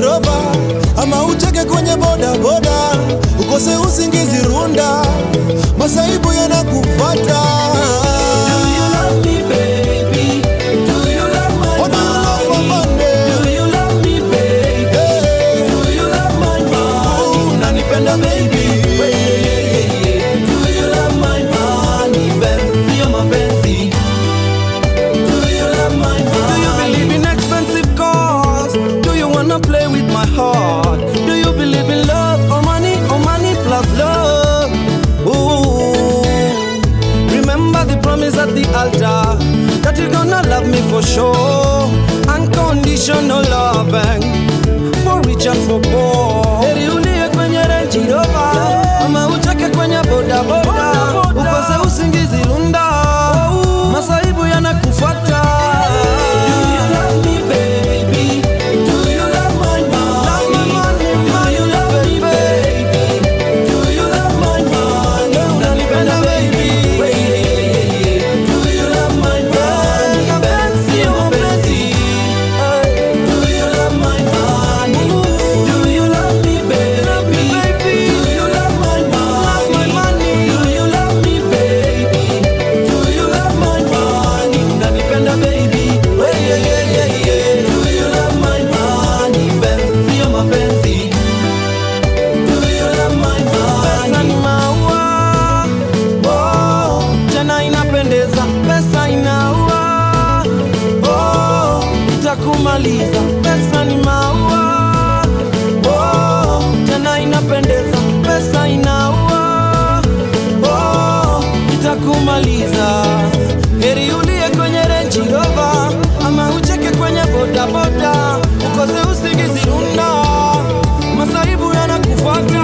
Rover, ama ucheke kwenye boda boda, ukose usingizi runda, masaibu yanakufuata. That you're gonna love me for sure. Unconditional loving, for rich and for poor. Heri ulie kwenye Range Rover, ama ucheke kwenye boda boda, ukose usingizi runda, masaibu yanakufuata. Pesa ni maua, oh, tena inapendeza. Pesa inaua, oh, itakumaliza. Heri ulie kwenye Range Rover, ama ucheke kwenye boda boda, ukose usingizi runda, masaibu yanakufuata.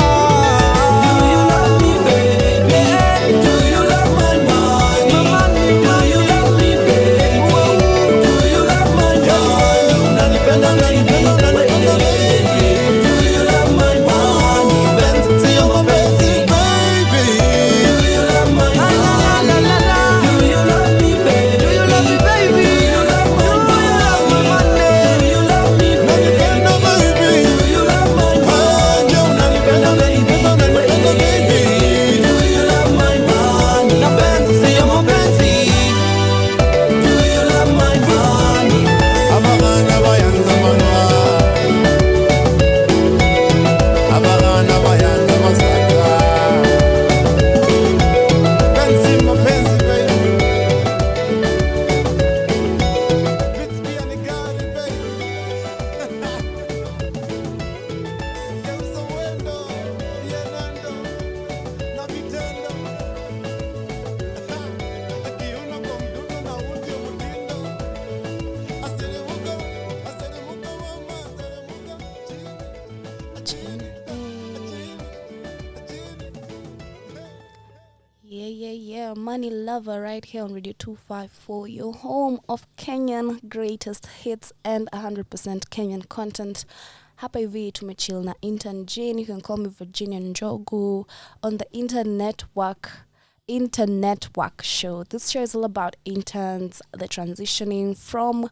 Money Lover right here on Radio 254, your home of Kenyan greatest hits and 100% Kenyan content. Hapa hivi tumechill na intern Ginny. You can call me Virginia Njogu on the Internetwork show. This show is all about interns, the transitioning from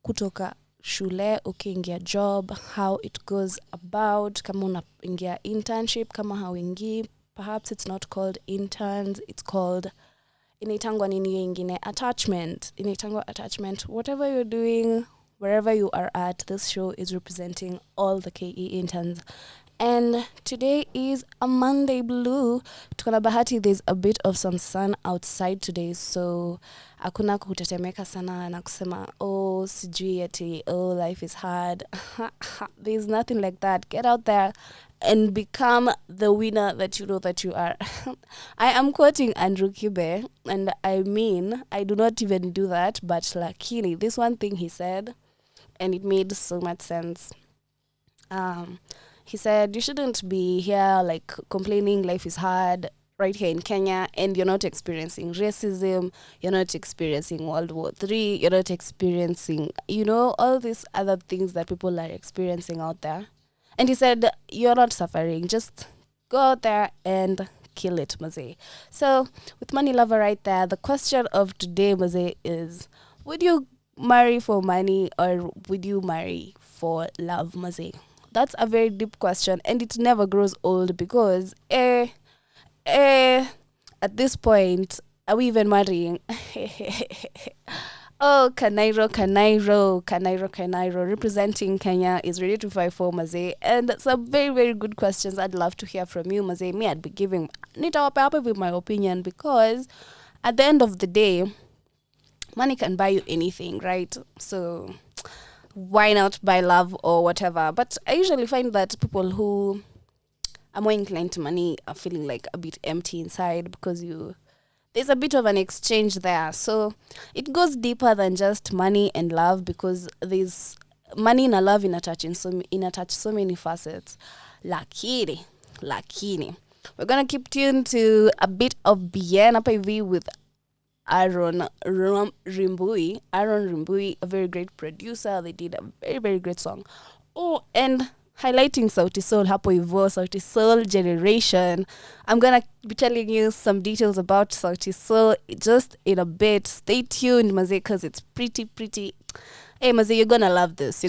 kutoka shule ukiingia job, how it goes about, kama unaingia internship, kama hauingii. Perhaps it's not called interns, it's called inaitangwa nini ingine, attachment. Inaitangwa attachment. Whatever you're doing, wherever you are at, this show is representing all the KE interns. And today is a Monday blue. Tukona bahati there's a bit of some sun outside today, so hakuna kutetemeka sana na kusema oh sijui ati oh life is hard. There's nothing like that. Get out there and become the winner that you know that you are. I am quoting Andrew Kibe, and I mean, I do not even do that, but lakini, this one thing he said, and it made so much sense. He said, you shouldn't be here like complaining life is hard right here in Kenya, and you're not experiencing racism, you're not experiencing World War III, you're not experiencing, you know, all these other things that people are experiencing out there. And he said, you're not suffering. Just go out there and kill it, Maze. So, with Money Lover right there, the question of today, Maze, is, would you marry for money or would you marry for love, Maze? That's a very deep question, and it never grows old because at this point, are we even marrying? Oh, Kanairo, representing Kenya is ready to fight for Maze. And some very, very good questions I'd love to hear from you, Maze. Me, I'd be giving Nita with my opinion because at the end of the day, money can buy you anything, right? So why not buy love or whatever? But I usually find that people who are more inclined to money are feeling like a bit empty inside because there's a bit of an exchange there. So it goes deeper than just money and love because there's money and love in attach so many facets. Lakini. We're gonna keep tuned to a bit of Bien Hapa Hivi with Aaron Rimbui, a very great producer. They did a very, very great song. Oh, and highlighting Sauti Sol hapo hivyo, Sauti Sol generation. I'm gonna be telling you some details about Sauti Sol just in a bit. Stay tuned, Maze, because it's pretty. Hey, Maze, you're gonna love this.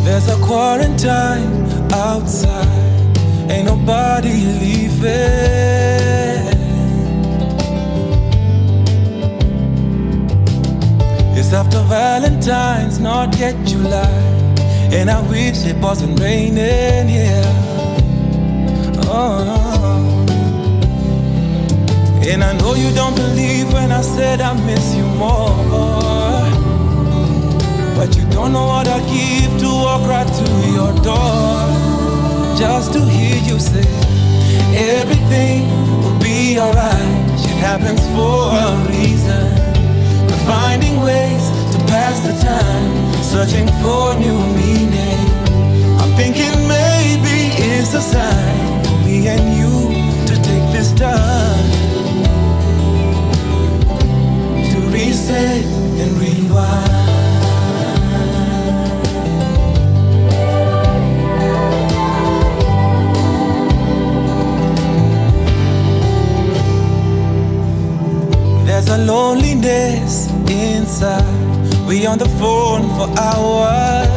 There's a quarantine outside, ain't nobody leaving. It's after Valentine's, not yet July, and I wish it wasn't raining here. Oh. And I know you don't believe when I said I miss you more, but you don't know what I give to walk right to your door, just to hear you say everything will be alright. Shit happens for a reason. We're finding ways to pass the time, searching for new meaning. I'm thinking maybe it's a sign for me and you to take this time to reset and rewind. There's a loneliness inside. We on the phone for hours,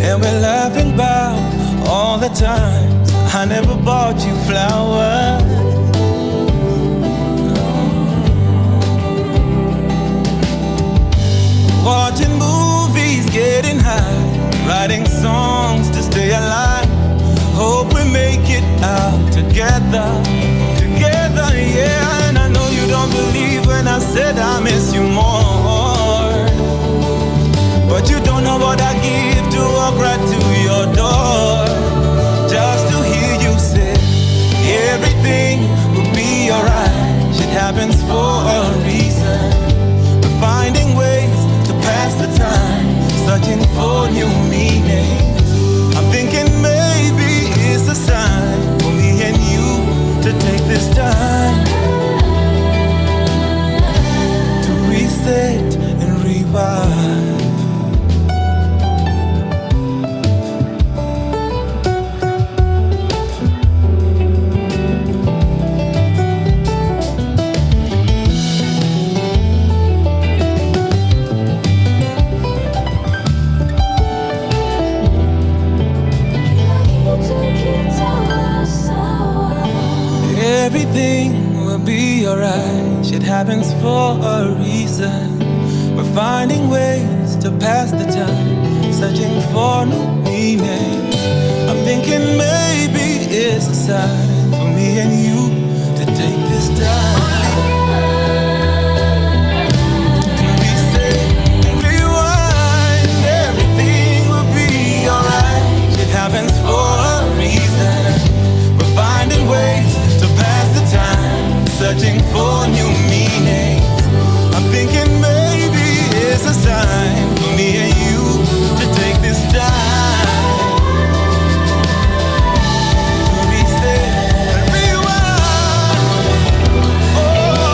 and we're laughing about all the times I never bought you flowers. Watching movies, getting high, writing songs to stay alive. Hope we make it out together, yeah. And I know you don't believe when I said I miss you more, but you don't know what I give to walk right to your door, just to hear you say everything will be alright. Shit happens for a reason. We're finding ways to pass the time, searching for new meaning. I'm thinking maybe it's a sign for me and you to take this time to reset and rewind. Everything will be alright. Shit happens for a reason. We're finding ways to pass the time, searching for new meaning. I'm thinking maybe it's a sign for me and you to take this time to reset and rewind. Everything will be alright. Shit happens for a reason. We're finding ways to pass the time, searching for new meaning. I'm thinking maybe it's a sign for me and you to take this time to reset and rewind. Oh,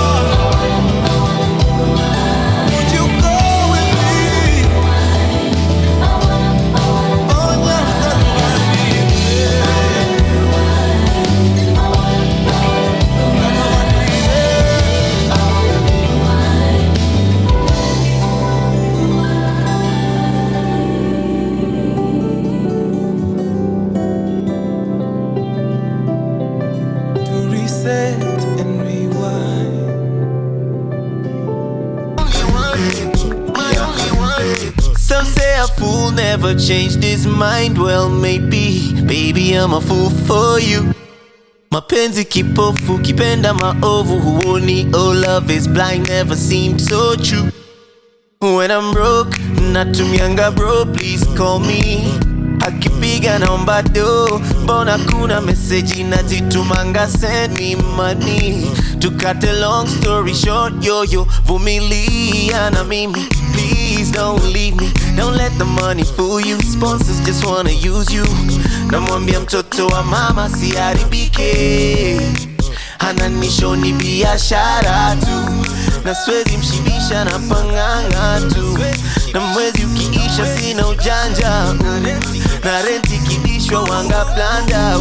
a fool never changed his mind. Well, maybe, baby, I'm a fool for you. Mapenzi kipofu, kipenda maovu, huoni. Oh, love is blind, never seemed so true. When I'm broke, natumianga bro, please call me. Akipiga naomba do, mbona kuna message nazitumanga, send me money. To cut a long story short, yo, vumilia na mimi. Please don't leave me, don't let the money fool you. Sponsors just wanna use you. Namwambia mtoto wa mama siharibike, ananishoni biashara tu, na siwezi mshibisha na panganga tu, na mwezi ukiisha sina ujanja, na renti kidishwa wanga blanda.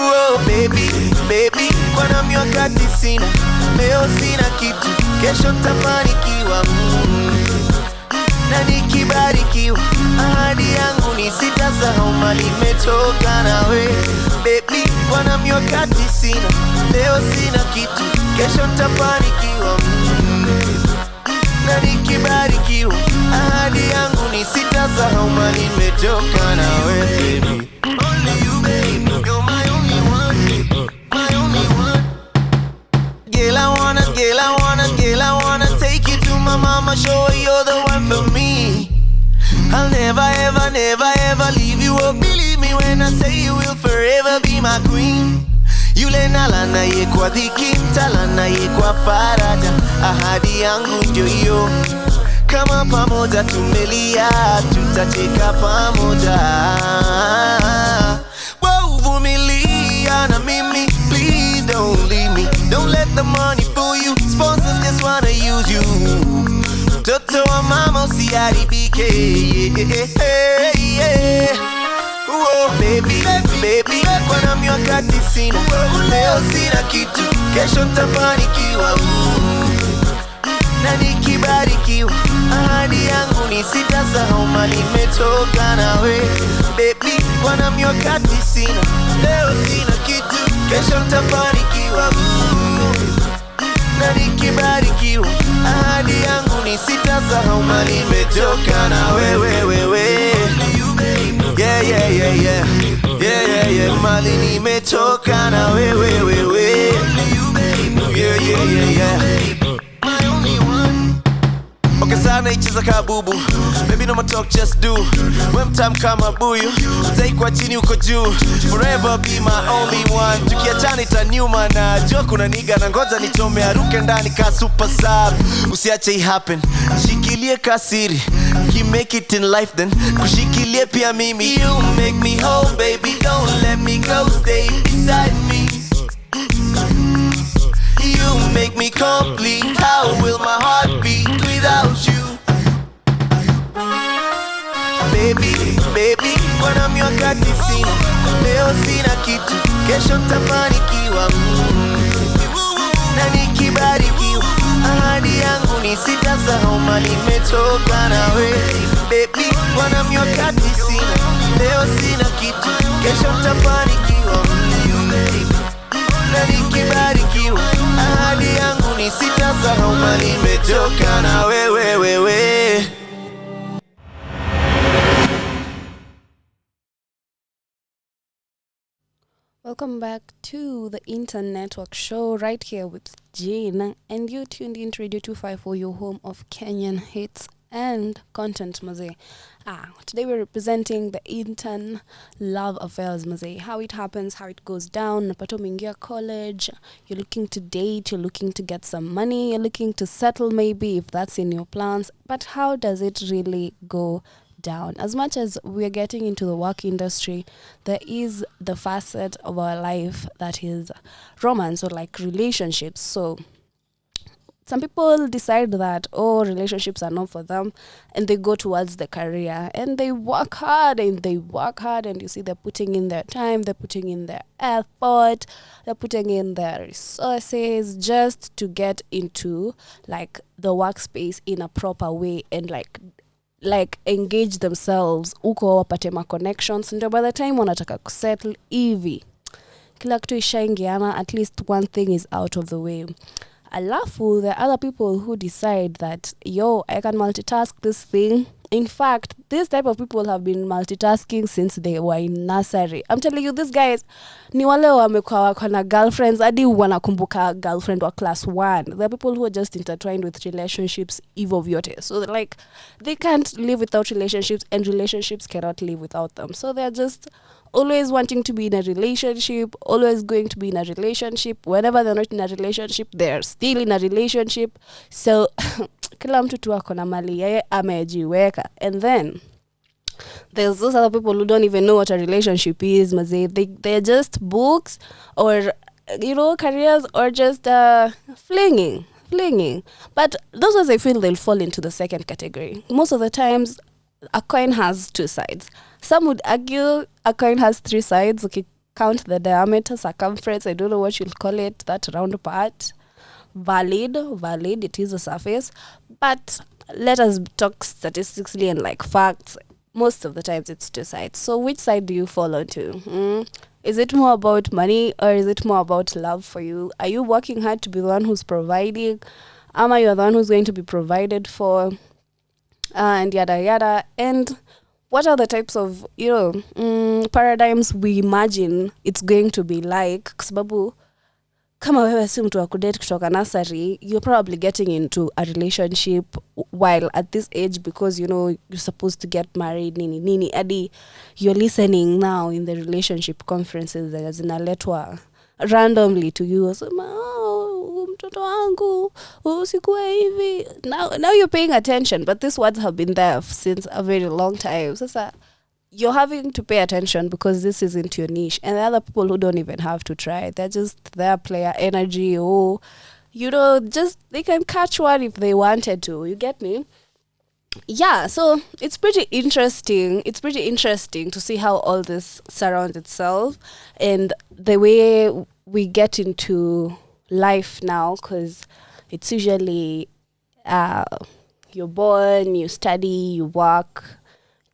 Oh baby, kwa na miwakati sina, leo sina kitu, kesho tafanikiwa. Na nikibarikiwa, ahadi yangu ni sitasahau mali nimetoka nawe. Baby, kwa na miwakati sina, leo sina kitu, kesho tafanikiwa. Na nikibarikiwa, ahadi yangu ni sitasahau mali nimetoka nawe. Baby, only you baby, you're my only one, my only one. Girl, I wanna take you to my mama, show her you're the one for me. I'll never ever leave you. Oh, believe me when I say you will forever be my queen. Yule nalana ye kwa dhiki, talana ye kwa faraja. Ahadi yangu ndio hiyo, kama pamoja tumelia, tutacheka pamoja. Wow, vumilia na mimi, please don't leave me. Don't let the money fool you, sponsors just wanna use you. Toto wa mama usiharibike, yeah. Oh, baby, kwa na miwakati sina, leo sina kitu, kesho tafanikiwa. Na nikibarikiwa, ahadi yangu ni sitasahau mali nimetoka nawe. Baby, kwa na miwakati sina, leo sina kitu, kesho tafanikiwa. Na nikibarikiwa, ahadi yangu ni sitasahau mali nimetoka na wewe. Yeah, mali nimetoka na wewe. Yeah. Okay, sana ichiza kabubu, baby no more talk, just do. When time kama buyu, take kwa chini uko juu. Forever be my only one. Tukiachana itaniuma na jua kuna niga na ngoja nichome aruke ndani ka super sub. Usiache it happen, shikilie kasiri, you make it in life then kushikilie pia mimi. You make me whole baby, don't let me go, stay beside me. You make me complete, how will my heart beat without you? Baby, kwa na miwakati sina, leo sina kitu, kesho tafanikiwa. Na nikibarikiwa, ahadi yangu ni sitasahau mali nimetoka nawe. Baby, kwa na miwakati sina, leo sina kitu, kesho tafanikiwa. Na nikibarikiwa, ahadi yangu ni sitasahau mali nimetoka na wewe. Welcome back to the Internetwork show right here with Ginny, and you tuned in to Radio 254, your home of Kenyan hits and content, Maze. Today we're representing the intern love affairs, Maze. How it happens, how it goes down. Napato umeingia college, you're looking to date, you're looking to get some money, you're looking to settle maybe if that's in your plans. But how does it really go down? As much as we're getting into the work industry, there is the facet of our life that is romance or like relationships. So some people decide that, relationships are not for them, and they go towards the career and they work hard and you see they're putting in their time, they're putting in their effort, they're putting in their resources just to get into like the workspace in a proper way and like engage themselves uko wapate ma connections, ndio by the time wanataka kusettle hivi kila kitu ishaingiana, at least one thing is out of the way. Alafu, there are other people who decide that, yo, I can multitask this thing. In fact, this type of people have been multitasking since they were in nursery. I'm telling you, these guys, ni wale wamekuwa wako na girlfriends, hadi wanakumbuka girlfriend wa class 1. There are people who are just intertwined with relationships, hivyo vyote. So, like, they can't live without relationships, and relationships cannot live without them. So, they're just always wanting to be in a relationship, always going to be in a relationship. Whenever they're not in a relationship, they're still in a relationship. So, kila mtu tu ako na mali yeye amejiweka. And then there's those other people who don't even know what a relationship is. They're just books, or careers, or just flinging. But those ones, I feel they'll fall into the second category. Most of the times, a coin has two sides. Some would argue a coin has three sides. Okay, count the diameter, circumference, I don't know what you'll call it, that round part. Valid, it is a surface. But let us talk statistically and like facts. Most of the times it's two sides. So which side do you fall onto? Is it more about money, or is it more about love for you? Are you working hard to be the one who's providing? Am I the one who's going to be provided for? And yada yada. And what are the types of paradigms we imagine it's going to be like? Kwa sababu kama wewe si mtu wa kudate kutoka nursery, you're probably getting into a relationship while at this age, because you're supposed to get married, nini adi you're listening now in the relationship conferences that zinaletwa randomly to you. So, mtoto wangu usikuwe hivi. Now you're paying attention, but these words have been there since a very long time. So you're having to pay attention because this isn't your niche. And the other people who don't even have to try, they're just their player energy. Just they can catch one if they wanted to. You get me? Yeah, so it's pretty interesting. It's pretty interesting to see how all this surrounds itself and the way we get into life now, because it's usually you're born, you study, you work,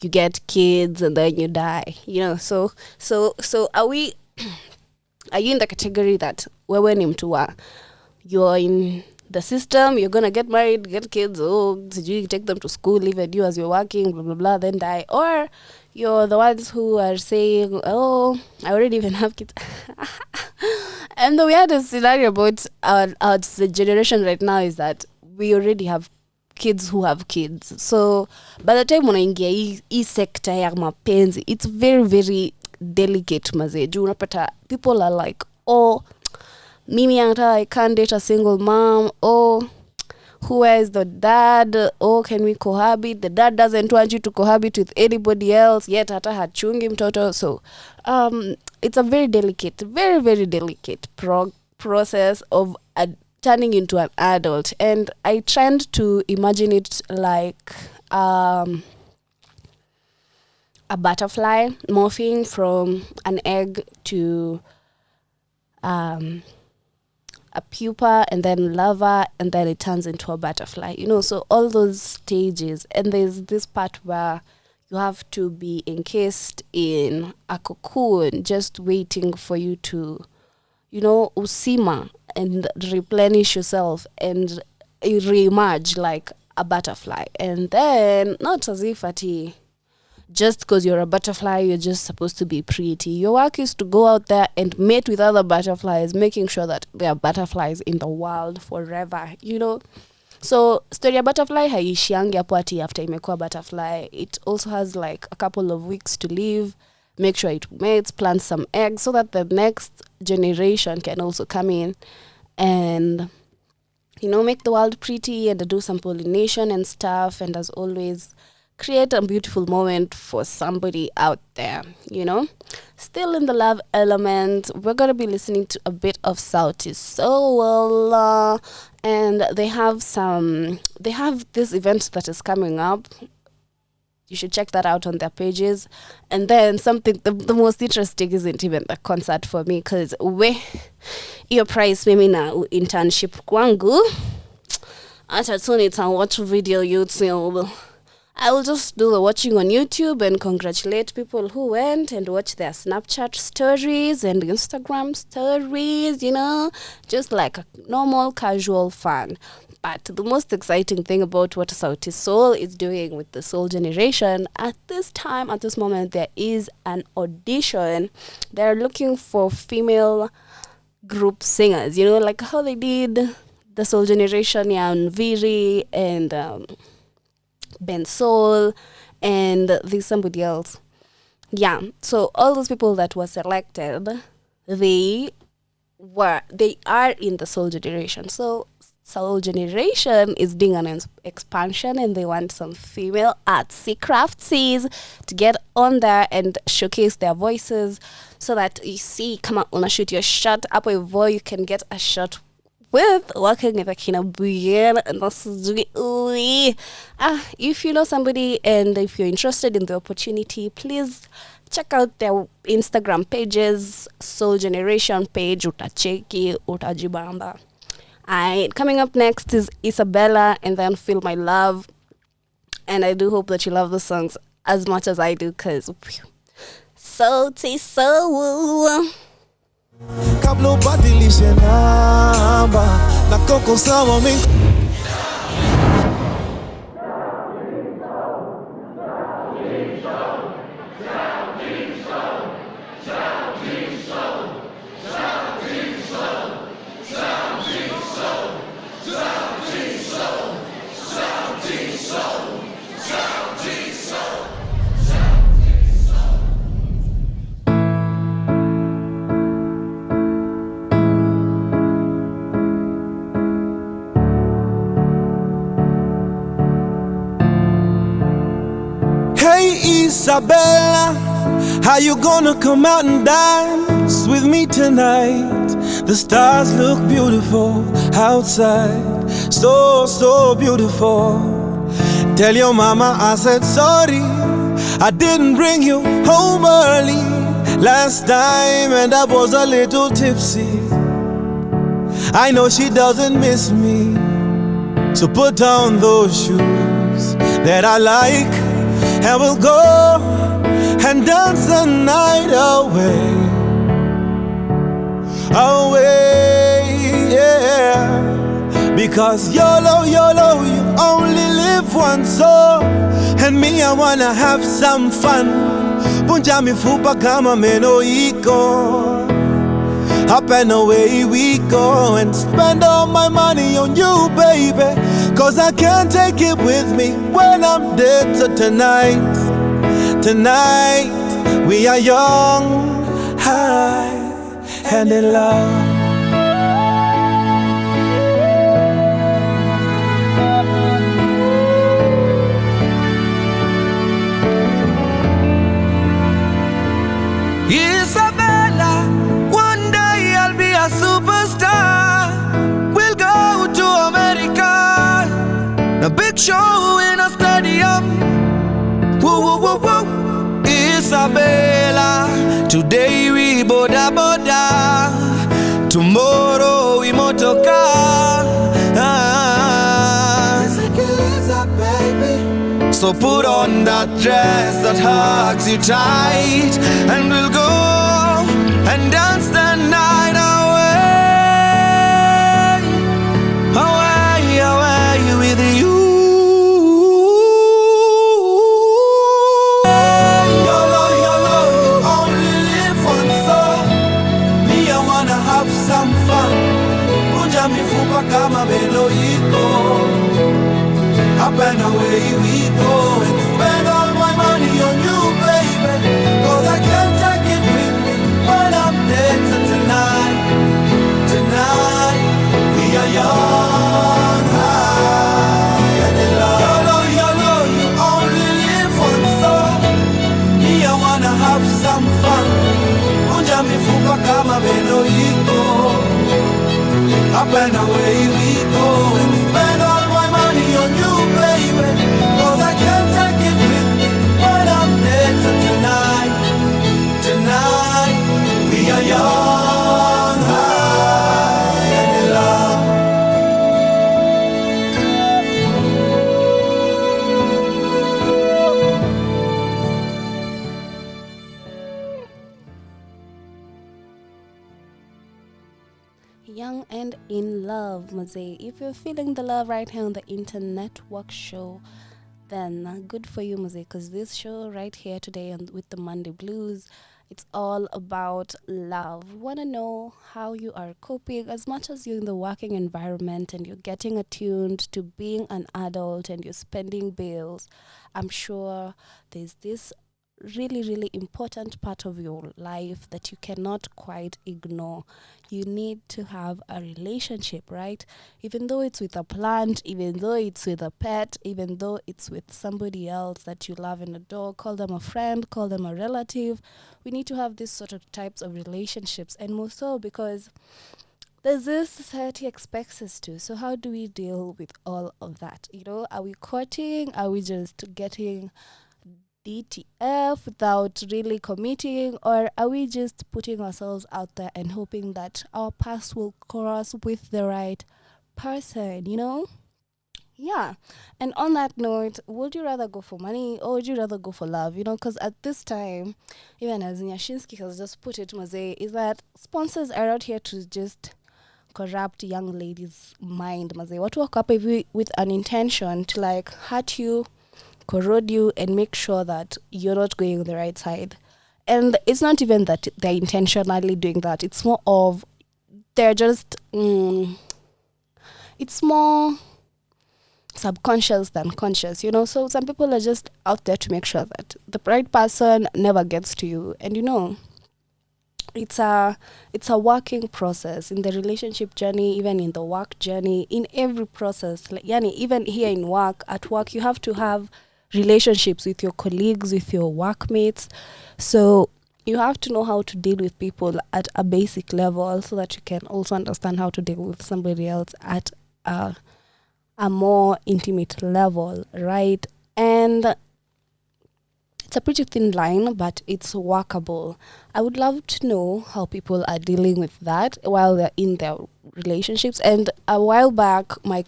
you get kids, and then you die. So are you in the category that wewe ni mtu wa, you're in the system, you're gonna get married, get kids, you take them to school, even you as you're working, blah blah blah, then die? Or you're the ones who are saying, I already even have kids. And the weirdest scenario about our generation right now is that we already have kids who have kids. So by the time unaingia hii sector ya mapenzi, it's very very delicate mazee. Juu unapata people are like, mimi I can't date a single mom. Who is the dad? Can we cohabit? The dad doesn't want you to cohabit with anybody else, yet hata hachungi mtoto. So it's a very delicate, very very delicate process of turning into an adult. And I tried to imagine it like a butterfly morphing from an egg to a pupa, and then larva, and then it turns into a butterfly. So all those stages. And there's this part where you have to be encased in a cocoon, just waiting for you to, usima and replenish yourself and re-emerge like a butterfly. And then, not as if just because you're a butterfly, you're just supposed to be pretty. Your work is to go out there and mate with other butterflies, making sure that there are butterflies in the world forever, So, story of butterfly haishiangi hapo ati after imekuwa butterfly. It also has like a couple of weeks to live. Make sure it mates, plants some eggs, so that the next generation can also come in and, make the world pretty and do some pollination and stuff. And as always, create a beautiful moment for somebody out there, Still in the love element, we're going to be listening to a bit of Sauti Sol, and they have this event that is coming up. You should check that out on their pages. And then something, the most interesting isn't even the concert for me, because your price mimi na internship kwangu, ata tu nita watch video YouTube, I will just do the watching on YouTube and congratulate people who went and watch their Snapchat stories and Instagram stories, just like a normal casual fun. But the most exciting thing about what Sauti Sol is doing with the Soul Generation, at this moment, there is an audition. They're looking for female group singers, like how they did the Soul Generation, and Viri and Ben Soul, and there's somebody else. Yeah, so all those people that were selected, they are in the Soul Generation. So Soul Generation is doing an expansion, and they want some female artsy craftsies to get on there and showcase their voices, so that you see, come on, wanna shoot your shot up before you can get a shot with working with Akina Brienne and if you know somebody and if you're interested in the opportunity, please check out their Instagram pages. Soul Generation page, utacheki, utajibamba. Coming up next is Isabella, and then Feel My Love. And I do hope that you love the songs as much as I do, because Sauti Sol. Kablo badilishe namba na koko sawa mingi. Hey Isabella, how you gonna come out and dance with me tonight? The stars look beautiful outside, so beautiful. Tell your mama I said sorry, I didn't bring you home early last time, and I was a little tipsy. I know she doesn't miss me, so put down those shoes that I like, and we'll go and dance the night away, yeah. Because YOLO, you only live once, so and me, I wanna have some fun. Punja mifupa kama meno iko, up and away we go, and spend all my money on you, baby, cause I can't take it with me when I'm dead. So tonight, we are young, high, and in love. Isabella, one day I'll be a superstar. We'll go to America, a big show in a stadium. Woo, woo, woo, woo. Isabella, today we boda, tomorrow we motoka. So put on that dress that hugs you tight, and we'll go and dance the night away, away with you. YOLO, you only live once, so me, I wanna have some fun. Punja mifupa kama meno iko, up and away we go, and spend all my money on you, baby, cause I can't take it with me when I'm dead. So tonight, we are young, high, and in love. YOLO, you only live once, so me, I wanna have some fun. Punja mifupa kama meno iko, up and away we go, and spend all my money on you, baby, cause I can't take it with me when I'm dead. So tonight, we are young, high, and in love. love, Maze. If you're feeling the love right here on the Internetwork show, then good for you, Maze, because this show right here today with the Monday Blues, it's all about love. Want to know how you are coping as much as you're in the working environment and you're getting attuned to being an adult and you're spending bills. I'm sure there's this really, really important part of your life that you cannot quite ignore. You need to have a relationship, right? Even though it's with a plant, even though it's with a pet, even though it's with somebody else that you love and adore, call them a friend, call them a relative. We need to have these sort of types of relationships, and more so because there's this society expects us to. So how do we deal with all of that? Are we courting? Are we just getting DTF without really committing, or are we just putting ourselves out there and hoping that our paths will cross with the right person, Yeah. And on that note, would you rather go for money or would you rather go for love? Because at this time, even as Nyashinsky has just put it, Maze, is that sponsors are out here to just corrupt young ladies' mind, Maze. Watu wako hapa hivi with an intention to hurt you, corrode you, and make sure that you're not going on the right side. And it's not even that they're intentionally doing that. It's more of they're just it's more subconscious than conscious, So some people are just out there to make sure that the right person never gets to you. And it's a working process in the relationship journey, even in the work journey, in every process. Even here at work, you have to have relationships with your colleagues, with your workmates. So you have to know how to deal with people at a basic level so that you can also understand how to deal with somebody else at a more intimate level, right? And it's a pretty thin line, but it's workable. I would love to know how people are dealing with that while they're in their relationships. And a while back, my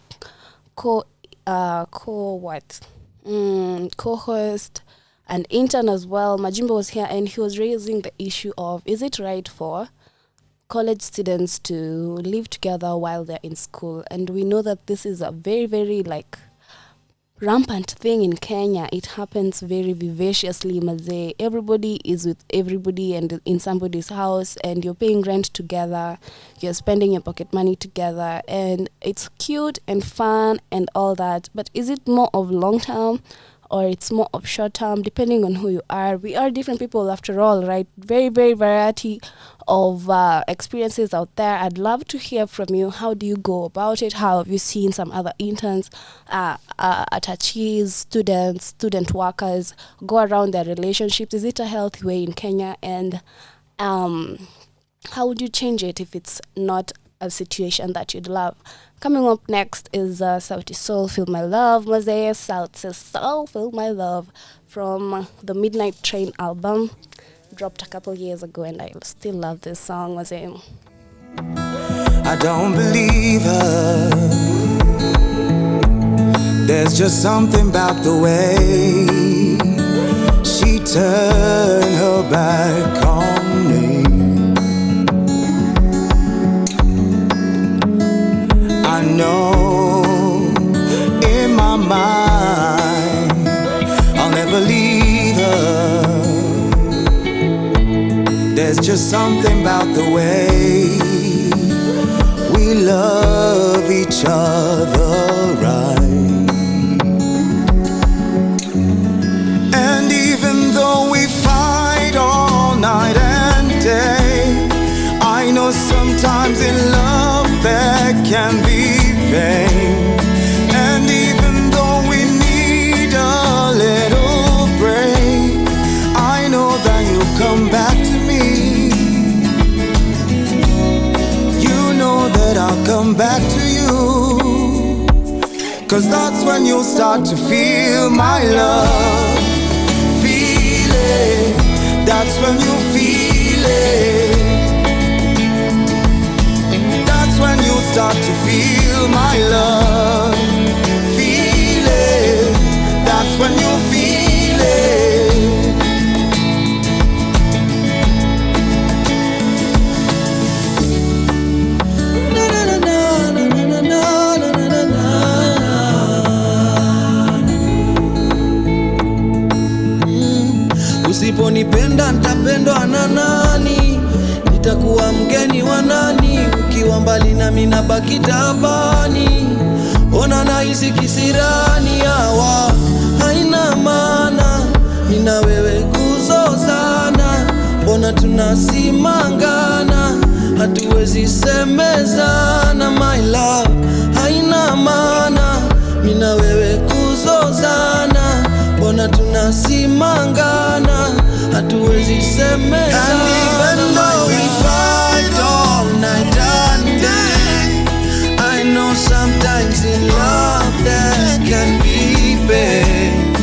co-host and intern as well, Majimbo, was here, and he was raising the issue of, is it right for college students to live together while they're in school? And we know that this is a very, very rampant thing in Kenya. It happens very vivaciously, Maze. Everybody is with everybody and in somebody's house, and you're paying rent together, you're spending your pocket money together, and it's cute and fun and all that. But is it more of long term or it's more of short term, depending on who you are? We are different people after all, right? Very, very variety of experiences out there. I'd love to hear from you. How do you go about it? How have you seen some other interns, attachees, student workers go around their relationships? Is it a healthy way in Kenya? And how would you change it if it's not a situation that you'd love? Coming up next is Sauti Soul, Feel My Love. Maze, Sauti Soul, Feel My Love from the Midnight Train album. Dropped a couple years ago, and I still love this song. Maze. I don't believe her. There's just something about the way she turned her back on me. I know in my mind I'll never leave her. There's just something about the way we love each other right. And even though we fight all night and day, I know sometimes in love there can be pain. And even though we need a little break, I know that you'll come back to me. You know that I'll come back to you, 'cause that's when you'll start to feel my love. Feel it, that's when you feel it. When you start to feel my love, feel it, that's when you feel it. Na, na, na, na, na, na nani? Nitakuwa mgeni wa nani? Ukiwa mbali na mimi nabaki tabani. Ona nahisi kisirani hawa haina maana. Mimi na wewe kuzozana, mbona tunasimangana? Hatuwezi semezana my love, haina maana. Mimi na wewe kuzozana, mbona tunasimangana? Hatuwezi semezana. And even though we fight all night and day, I know sometimes in love there can be pain.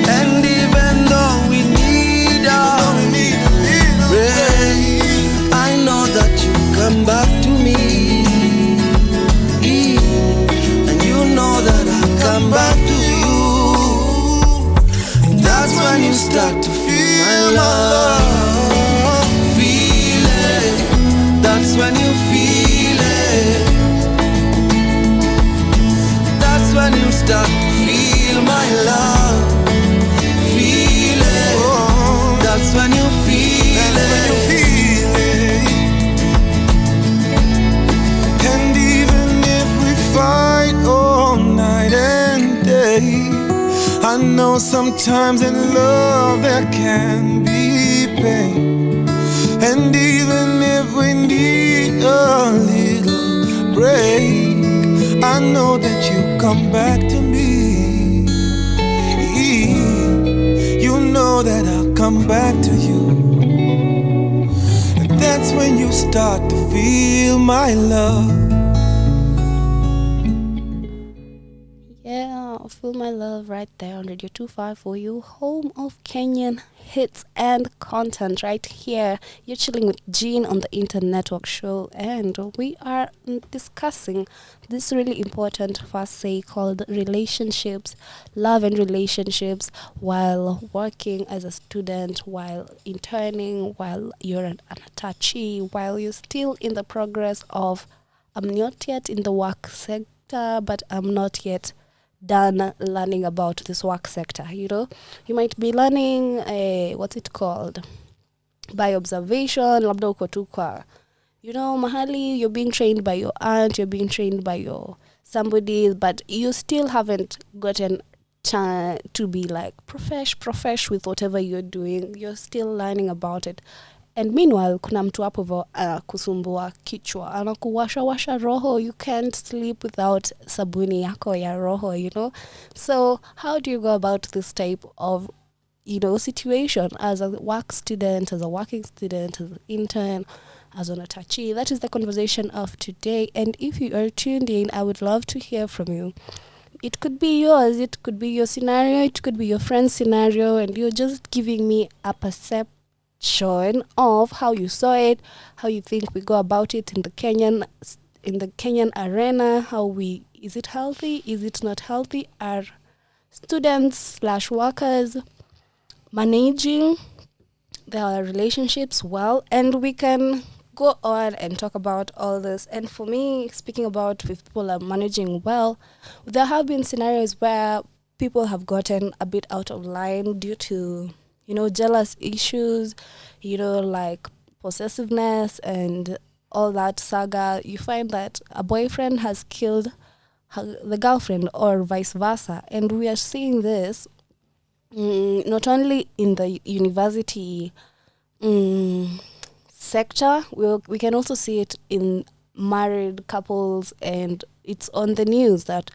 And even though we need our rain, I know that you come back to me. And you know that I'll come back to you. That's when you start to feel my love. Feel it. That's when you feel it. That's when you start to feel my love. Feel it. That's when you feel it. And even if we fight all night and day, I know sometimes in love there can be pain. And even if we need a little break, I know that you come back to me. You know that I'll come back to you. And that's when you start to feel my love. Yeah, feel my love right there on Radio 25 for you, home of Kenyan hits and content right here. You're chilling with Jean on the Internetwork show, and we are discussing this really important facet called relationships, love and relationships, while working as a student, while interning, while you're an attachee, while you're still in the progress of, I'm not yet in the work sector, but I'm not yet done learning about this work sector. You know, you might be learning what's it called, by observation, labda uko tu kwa, you know, mahali you're being trained by your aunt, you're being trained by your somebody, but you still haven't gotten to be like profesh with whatever you're doing. You're still learning about it. And meanwhile, kuna mtu hapo hivyo kusumbua kichwa, anakuwasha roho. You can't sleep without sabuni yako ya roho, you know. So how do you go about this type of, you know, situation as a work student, as a working student, as an intern, as an attachee? That is the conversation of today. And if you are tuned in, I would love to hear from you. It could be yours, it could be your scenario, it could be your friend's scenario, and you're just giving me a perception of how you saw it, how you think we go about it in the Kenyan arena, is it healthy, is it not healthy, are students / workers managing their relationships well? And we can go on and talk about all this. And for me, speaking about if people are managing well, there have been scenarios where people have gotten a bit out of line due to, you know, jealous issues, you know, like possessiveness and all that saga. You find that a boyfriend has killed the girlfriend or vice versa. And we are seeing this not only in the university sector, we can also see it in married couples, and it's on the news that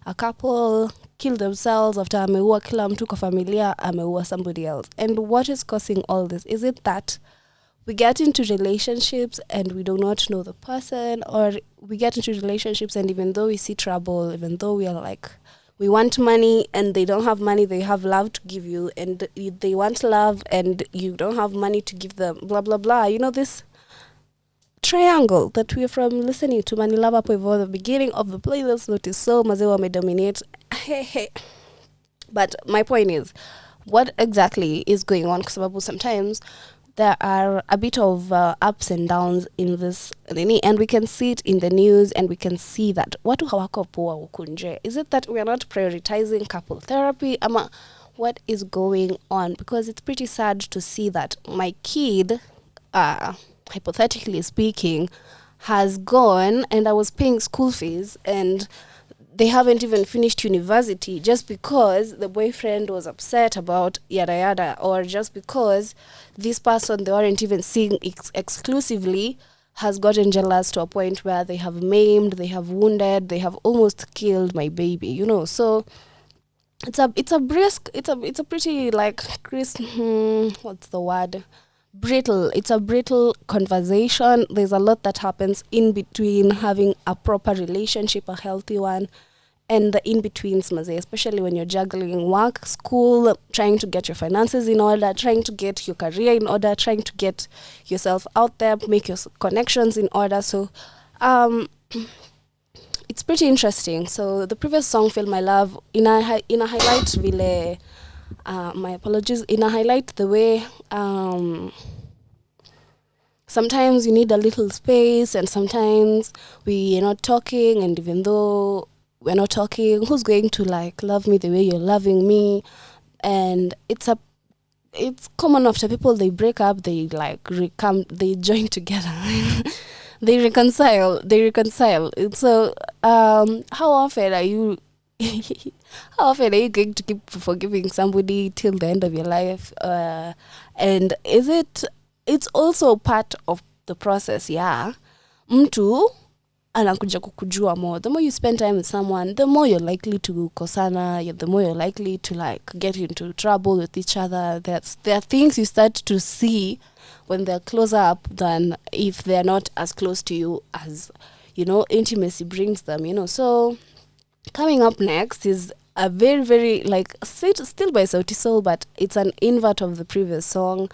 a couple kill themselves after ameua kila mtu kwa familia, ameua somebody else. And what is causing all this? Is it that we get into relationships and we do not know the person, or we get into relationships and even though we see trouble, even though we are like, we want money and they don't have money, they have love to give you, and they want love and you don't have money to give them, blah, blah, blah. You know, this triangle that we're from listening to Manilava Poivo, the beginning of the playlist, that is so mazewa may dominate. But my point is, what exactly is going on? Because sometimes there are a bit of ups and downs in this, and we can see it in the news, and we can see that watu hawako poa ukunje. Is it that we are not prioritizing couple therapy? What is going on? Because it's pretty sad to see that my kid hypothetically speaking, has gone and I was paying school fees and they haven't even finished university just because the boyfriend was upset about yada yada, or just because this person they weren't even seeing exclusively has gotten jealous to a point where they have maimed, they have wounded, they have almost killed my baby, you know. So it's a pretty like what's the word? Brittle. It's a brittle conversation. There's a lot that happens in between having a proper relationship, a healthy one, and the in-betweens, especially when you're juggling work, school, trying to get your finances in order, trying to get your career in order, trying to get yourself out there, make your connections in order. So it's pretty interesting. So the previous song, Feel My Love, in a highlight vile, my apologies, in a highlight the way sometimes you need a little space and sometimes we're not talking, and even though we're not talking, who's going to like love me the way you're loving me? And it's common after people, they break up, they like they join together. they reconcile. So how often are you going to keep forgiving somebody till the end of your life? And it's also part of the process, yeah. Mtu anakuja kukujua more. The more you spend time with someone, the more you're likely to kosana, the more you're likely to like get into trouble with each other. There are things you start to see when they're closer up than if they're not as close to you as, you know, intimacy brings them, you know. So coming up next is a very, very like still by Sauti Sol, but it's an invert of the previous song.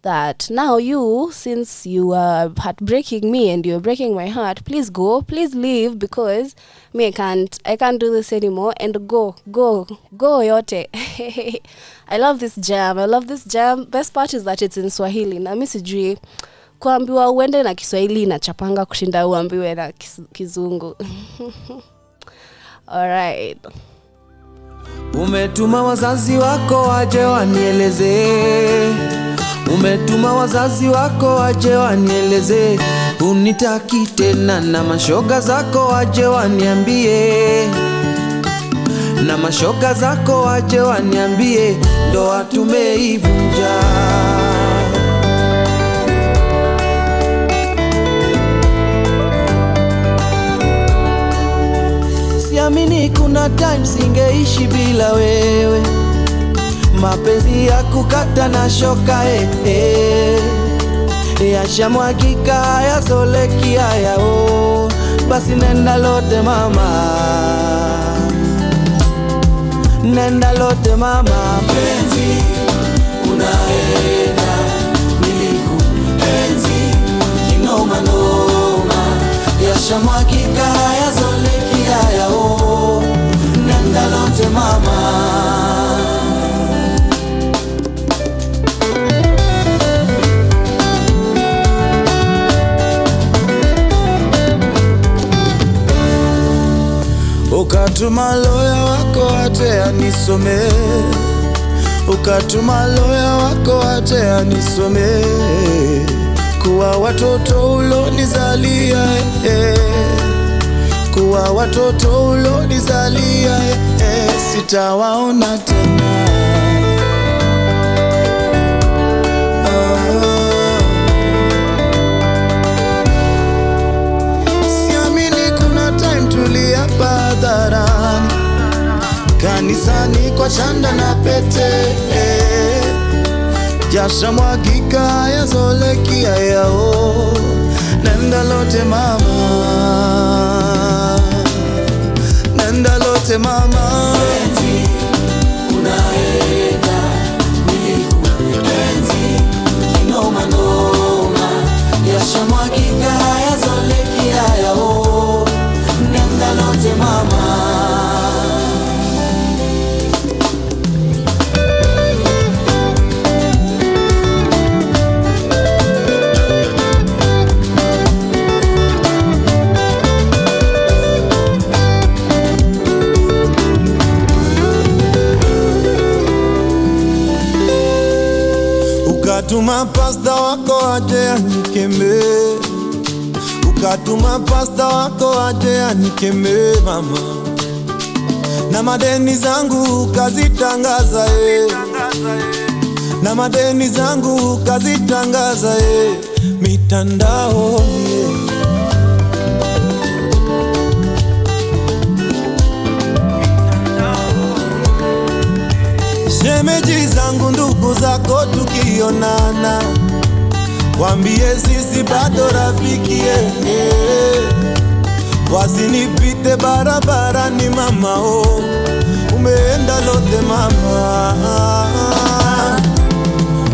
That now you, since you are heartbreaking me and you're breaking my heart, please go, please leave, because me I can't do this anymore, and go yote. I love this jam. Best part is that it's in Swahili. Na mimi sijui kuambiwa uende na Kiswahili na chapanga kushinda uambiwe na Kizungu. All right. Umetuma wazazi wako waje wanieleze, umetuma wazazi wako waje wanieleze, unitaki tena, na mashoga zako waje waniambie, na mashoga zako waje waniambie, ndoa tumeivunja. Siamini kuna time singeishi bila wewe, mapenzi ya kukata na shoka yashamwagika yazoleki yao, basi nenda lote mama, nenda lote mama. Penzi unaenda nilikuenzi kinoma noma, yashamwagika yazoleki yao, nenda lote mama. Ukatuma loya wako ate anisome, ukatuma loya wako ate anisome, kuwa watoto ulonizalia kuwa watoto ulonizalia sitawaona tena. Hadharani, kanisani kwa chanda na pete, jasha mwagika yazoleki yao, nenda lote mama, nenda lote mama. Penzi unaenda nilikuenzi kinoma noma, jasha mwagika yazoleki yao, nenda lote mama. Ukatuma pasta wako aje anikeme, ukatuma pasta wako aje anikeme mama, na madeni zangu kazitangaza na madeni zangu kazitangaza mitandao Shemeji zangu ndugu zako tukionana, wambie sisi bado rafiki wasinipite barabarani mama umeenda lote mama,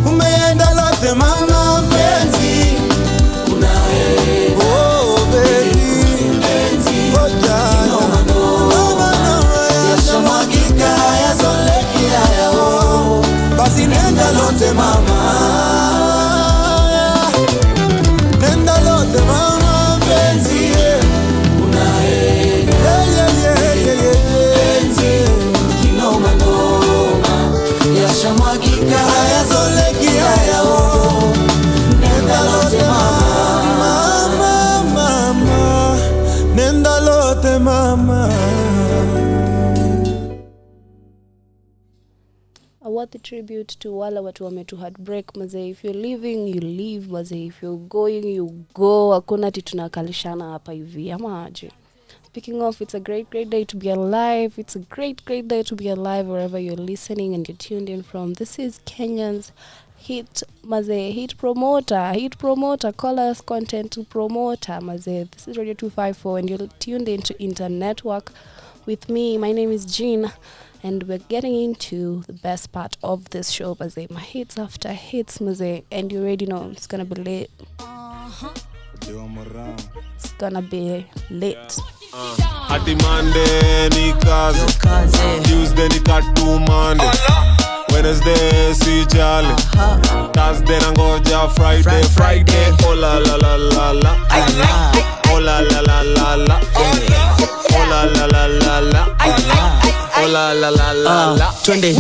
umeenda lote mama mpenzi, baby yashamwagika yazoleki haya basi nenda lote mama, nenda lote mama mpenzi yashamwagika yazoleki haya nenda lote mama, nenda lote mama. A worthy tribute to wala watu wametu heartbreak mazee. If you're living you live mazee, if you're going you go. Hakuna ati tunakalishana hapa hivi ama aje. Speaking of, it's a great day to be alive. It's a great day to be alive wherever you're listening and you're tuned in from. This is Kenyan's hit mazee, hit promoter, call us content promoter mazee. This is Radio 254 and you're tuned into Internetwork with me. My name is Ginny. And we're getting into the best part of this show, mazee. My hits after hits, mazee. And you already know it's gonna be lit. It's gonna be lit. Ati Monday ni kazi, Tuesday ni katu Monday, Wednesday si jali, Thursday nangoja Friday, oh la la la la la, oh la la la la la, oh la la la la la, oh la la la la la. Twende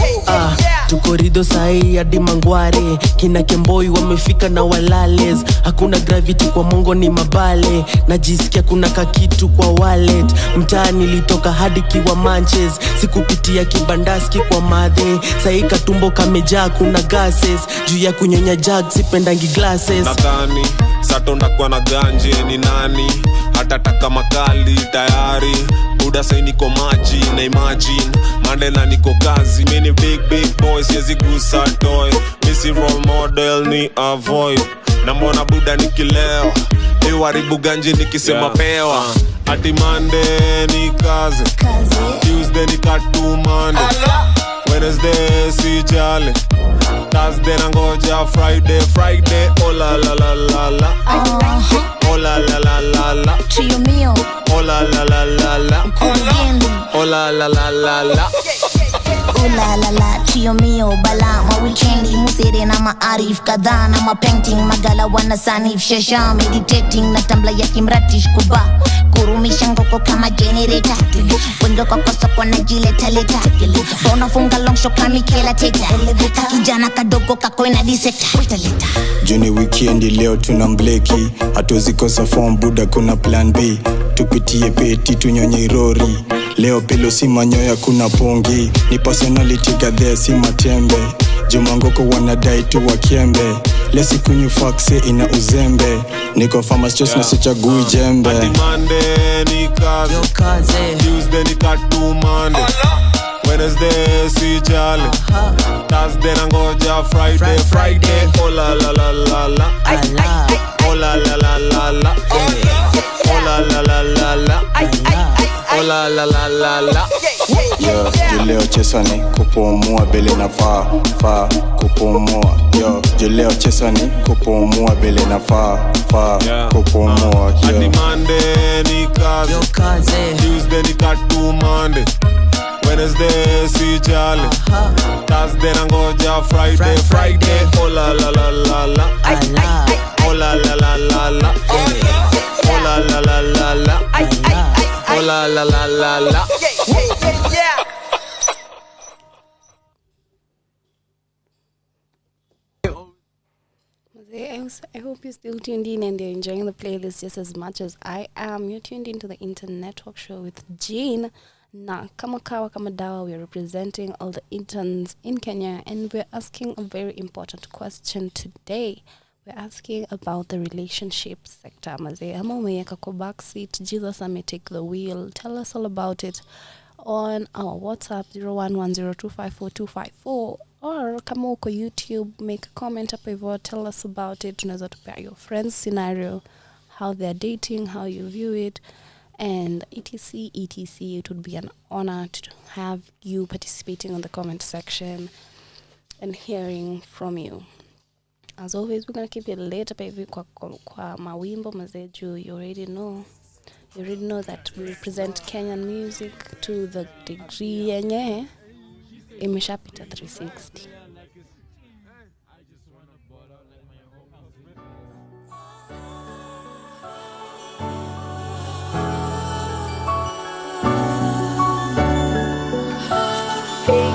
tukorido sahi hadi Mangware, kina Kemboi wamefika na walales. Hakuna gravity kwa Mongo ni mabale, najisikia kuna kakitu kwa wallet. Mtaani nilitoka hadi Kiwa Manches, sikupitia kibandaski kwa madhe. Sahi katumbo kamejaa kuna gases, juu ya kunyonya jug sipendangi glasses. Nadhani satonda kwa na ganje ni nani, hata taka makali tayari. Buda say niko maji na imagine Mandela niko kazi, mini big boys yezi gusa toy. Missy role model ni avoid, na mbona buda nikilewa iwaribu ganji nikisema pewa. Ati Monday ni kazi, Tuesday ni katu Monday, Wednesday si jali, Thursday nangoja Friday, oh la la la la la, oh la la la la la, Trio mio, oh la la la la la, oh la la la la la, oh la la la, trio mio, bala ma weekendi, musere na maarif kadhaa na mapainting, magala wana sanif shasha, meditating na tambla ya kimratish kuba, kurumisha ngoko kama generator, wendo kwa soko na jileta leta, bona funga long shot kama Mikela Teta, kijana kadogo kako ina diseta, leta. Juni weekendi leo tunambleki, hatuzikosa form buda kuna plan B, tupitie peti tunyonye rori. Leo pilo si manyoya kuna pongi, ni personality gadhe si matembe. Jumangoko wanadai tu wakiembe, lesi kunyu faxe ina uzembe. Niko farmers just na sichagui jembe. Ati Monday ni kazi, Tuesday ni katu Monday, Wednesday si jali, Thursday nangoja Friday, oh la la la la la, oh la la la la la, oh la la la la la, oh la la la la la. Yo, juleo chesani kupumua bele na fa kupumua. Yo, juleo chesani kupumua bele na fa kupumua. Ati Monday ni kazi, Tuesday ni katu Monday, Wednesday si jali, Thursday nangoja Friday, oh la la la la la, oh la la la la la, oh la la la la la, oh la la la la la. listeners. I hope you're still tuned in and you're enjoying the playlist just as much as I am. You're tuned into the Internetwork show with Jean. Na kama kawa kama dawa, we're representing all the interns in Kenya and we're asking a very important question today. We're asking about the relationship sector. Maze, ama umeyeka kwa backseat, Jesus may take the wheel. Tell us all about it on our WhatsApp 0110254254, or kama uko YouTube, make a comment up hivyo, tell us about it. Tunaweza tupea your friends scenario, how they're dating, how you view it, and etc. It would be an honor to have you participating on the comment section and hearing from you. As always, we're going to keep it late baby kwa mawimbo mazeju. You already know that we represent Kenyan music to the degree yenye imeshapita 360.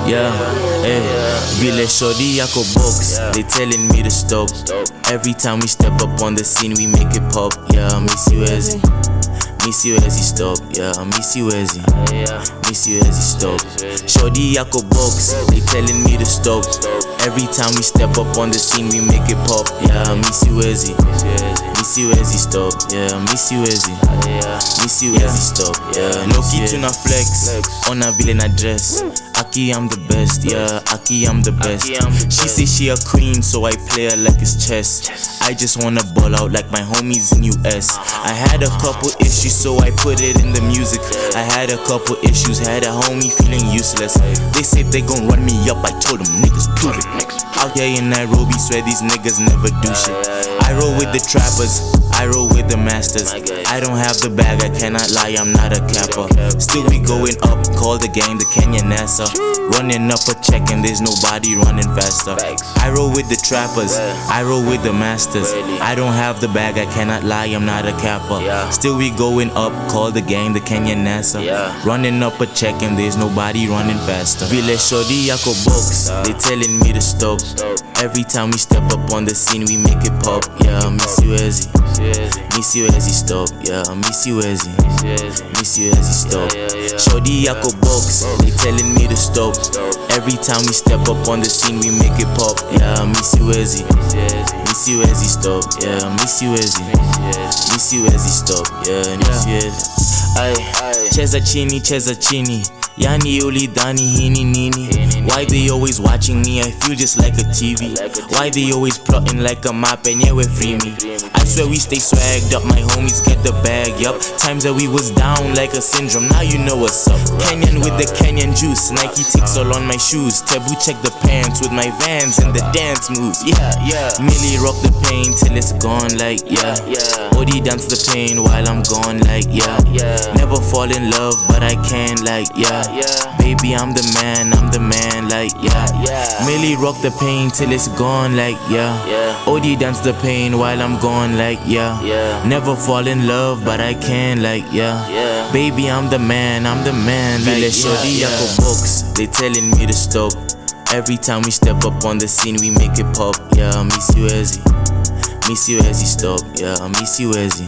Yeah, hey, vile shorty yako box, they telling me to stop. Every time we step up on the scene, we make it pop. Yeah, miss you Ezzy stop. Yeah, miss you Ezzy stop. Shorty yako box, they telling me to stop. Every time we step up on the scene, we make it pop. Yeah, miss you Ezzy stop. Yeah, miss you Ezzy stop. Yeah, no key to na flex, on a villain address. Aki, I'm the best, yeah, Aki, I'm the best. She say she a queen, so I play her like it's chess. I just wanna ball out like my homies in US. I had a couple issues, so I put it in the music. I had a couple issues, had a homie feeling useless. They said they gon' run me up, I told them niggas prove it. Out here in Nairobi, swear these niggas never do shit. I roll with the trappers, I roll with the masters. I don't have the bag, I cannot lie, I'm not a capper. Still we going up, call the gang the Kenyan NASA. Running up a check and there's nobody running faster. I roll with the trappers, I roll with the masters. I don't have the bag, I cannot lie, I'm not a capper. Still we going up, call the gang the Kenyan NASA. Running up a check and there's nobody running faster. Vile shorty yako box, they telling me to stop. Every time we step up on the scene, we make it pop. Yeah, miss you Ezzy stop. Yeah, miss you Ezzy stop. Shorty yako box, they telling me to stop. Every time we step up on the scene, we make it pop. Yeah, miss you Ezzy stop. Yeah, miss you Ezzy stop. Yeah, miss you Ezzy. Ay, cheza chini, yani ulidhani hini nini. Why they always watching me, I feel just like a TV. Why they always plotting like a map and yeah, we free me. I swear we stay swagged up, my homies get the bag, yup. Times that we was down like a syndrome, now you know what's up. Kenyan with the Kenyan juice, Nike ticks all on my shoes. Taboo check the pants with my Vans and the dance moves. Yeah, Millie rock the pain till it's gone like yeah. Odi dance the pain while I'm gone like yeah. Never fall in love but I can like yeah. Baby I'm the man like yeah. Millie rock the pain till it's gone like yeah. Odi dance the pain while I'm gone like yeah. Never fall in love but I can like yeah. Baby I'm the man like shorty yako box, they telling me to stop. Every time we step up on the scene we make it pop. Yeah, miss you Ezzy stop. Yeah, miss you Ezzy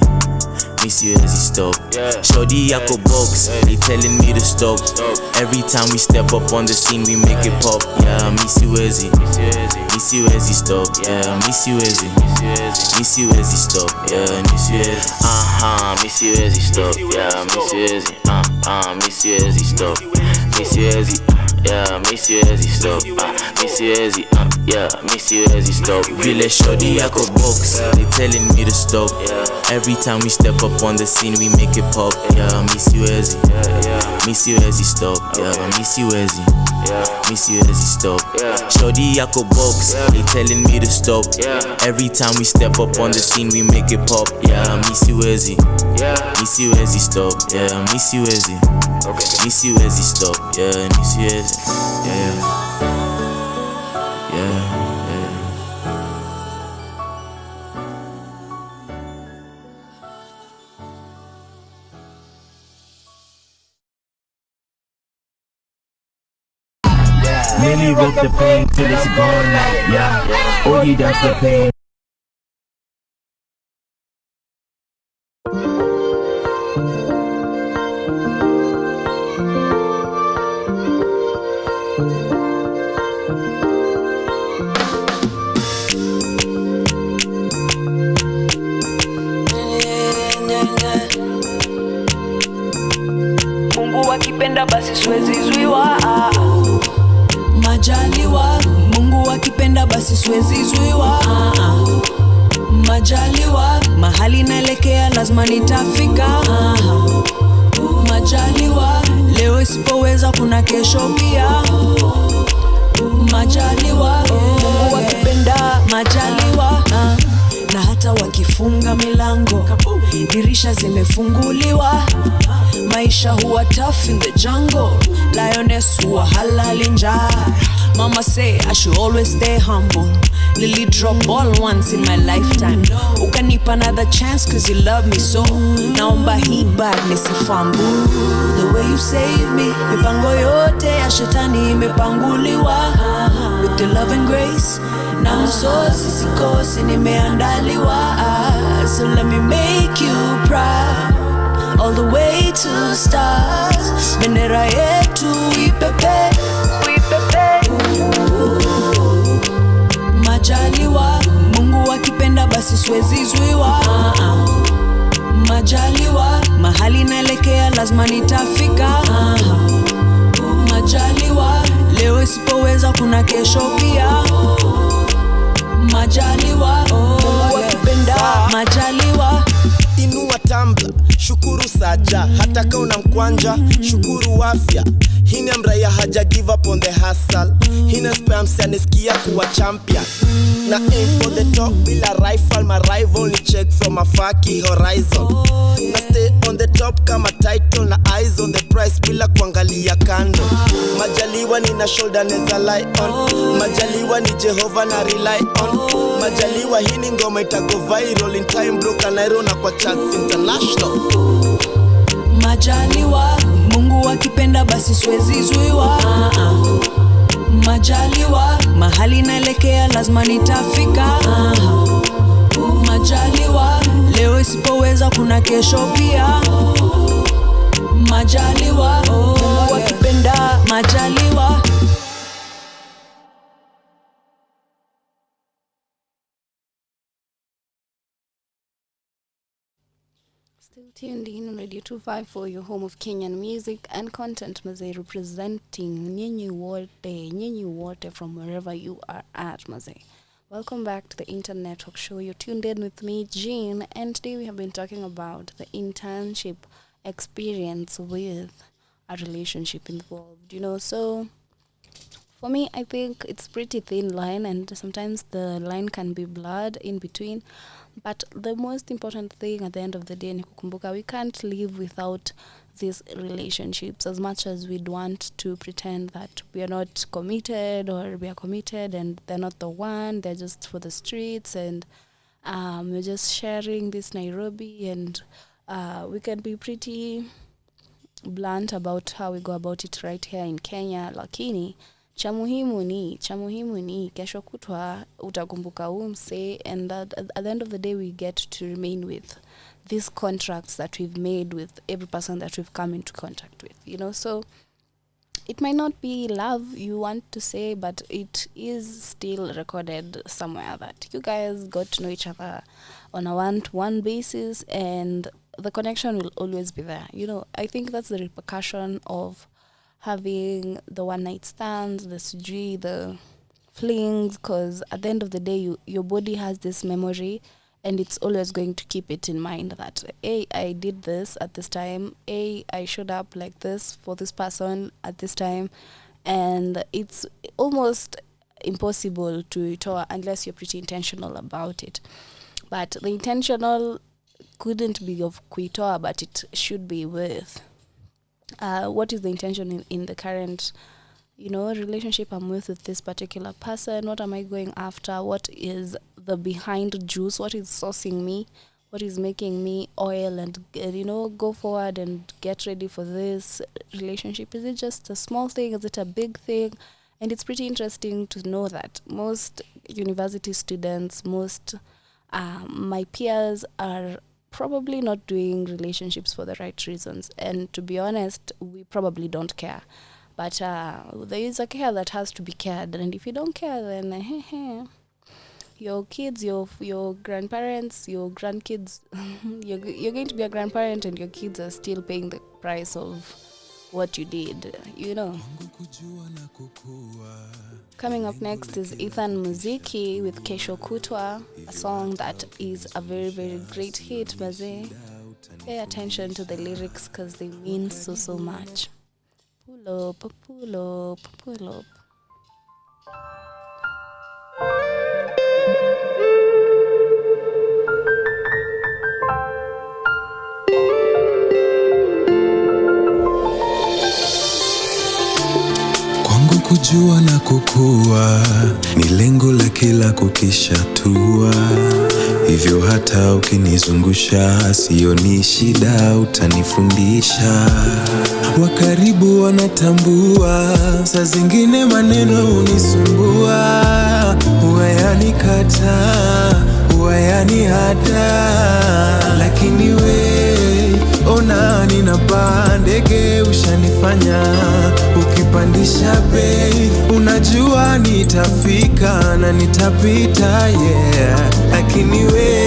stop. Shorty yako box, they telling me to stop. Every time we step up on the scene we make it pop. Yeah, miss you Ezzy stop. Yeah, miss you Ezzy stop. Yeah, miss you Ezzy. Miss you Ezzy stop. Yeah, miss you Ezzy. Miss you Ezzy stop. Miss you Ezzy. Yeah, miss you Ezzy stop. Miss you Ezzy. Yeah, miss you Ezzy stop. Vile shorty yako box, they telling me to stop. Every time we step up on the scene we make it pop. Yeah, miss you Ezzy stop. Yeah, miss you Ezzy stop. Shorty yako box, they telling me to stop. Every time we step up on the scene we make it pop. Yeah, miss you Ezzy stop. Yeah, miss you Ezzy stop. Yeah, miss you Ezzy. Yeah. Millie rock the pain till it's gone like yeah. Odi dance the pain. siwezi zuiwa. Majaliwa, Mungu akipenda basi siwezi zuiwa. Majaliwa, mahali naelekea lazima nitafika. Majaliwa, leo isipoweza kuna kesho pia. Majaliwa, Mungu akipenda. Majaliwa, na hata wakifunga milango, dirisha zimefunguliwa. Maisha huwa tough in the jungle, lioness huwa halali njaa. Mama say I should always stay humble. Lily drop all once in my lifetime. Ukanipa another chance cause you love me so. Naomba hii bag nisifambu. The way you save me, mipango yote ya shetani imepanguliwa. With your love and grace, na msosi sikosi nimeandaliwa. So let me make you proud, all the way to stars. Bendera yetu ipepe, ipepe. Majaliwa, Mungu akipenda basi siwezi zuiwa. Majaliwa, mahali naelekea lazima nitafika. Majaliwa, leo isipoweza kuna kesho pia. Majaliwa, Mungu akipenda. Majaliwa, inua tambla, shukuru saja. Hata kama una mkwanja, shukuru afya. Hina mraya haja give up on the hustle. Hina spam sanisikia kuwa champion. Na aim for the top bila rifle. My rival ni check from a faki horizon. Na stay on the top kama title. Na eyes on the price bila kuangalia kando. Majaliwa nina shoulder neza lie on. Majaliwa ni Jehovah na rely on. Majaliwa hii ni ngoma itago viral in time bro. Kanairo na kwa charts international. Majaliwa, Mungu akipenda basi siwezi zuiwa. Majaliwa, mahali naelekea lazima nitafika. Majaliwa, leo isipoweza kuna kesho pia. Majaliwa, Mungu akipenda. Majaliwa. Still tuned in on Radio 254, your home of Kenyan music and content, Mazee, representing Nyinyi wote from wherever you are at, Mazee. Welcome back to the Internetwork show. You're tuned in with me, Jean, and today we have been talking about the internship experience with a relationship involved, so for me, I think it's pretty thin line, and sometimes the line can be blurred in between. But the most important thing at the end of the day ni kukumbuka we can't live without these relationships, as much as we'd want to pretend that we are not committed or we are committed and they're not the one, they're just for the streets, and we're just sharing this Nairobi, and we can be pretty blunt about how we go about it right here in Kenya. Lakini cha muhimu ni kesho kutwa utakumbuka umse, and that at the end of the day we get to remain with these contracts that we've made with every person that we've come into contact with, so it might not be love you want to say, but it is still recorded somewhere that you guys got to know each other on a one-to-one basis, and the connection will always be there. I think that's the repercussion of having the one-night stands, the flings, because at the end of the day, your body has this memory, and it's always going to keep it in mind that, hey, I did this at this time, hey, I showed up like this for this person at this time, and it's almost impossible to itoa unless you're pretty intentional about it. But the intentional couldn't be of kuitoa, but it should be with what is the intention in the current relationship I'm with this particular person. What am I going after? What is the behind juice? What is sourcing me? What is making me oil and go forward and get ready for this relationship? Is it just a small thing? Is it a big thing? And it's pretty interesting to know that most university students, most my peers are probably not doing relationships for the right reasons, and to be honest, we probably don't care. But there is a care that has to be cared, and if you don't care, then your kids, your grandparents, your grandkids, you're going to be a grandparent, and your kids are still paying the price of what you did, you know. Coming up next is Ethan Muziki with Kesho Kutwa, a song that is a very, very great hit, Maze. Pay attention to the lyrics because they mean so much. Pull up, pull up, pull up. Kujua na kukua ni lengo la kila kukishatua, hivyo hata ukinizungusha sioni shida, utanifundisha. Wakaribu wanatambua, saa zingine maneno unisumbua, huwa yanikata, huwa yanihata, lakini we ona ninapaa ndege, ushanifanya ukipandisha bei, unajua nitafika na nitapita, yeah. Lakini we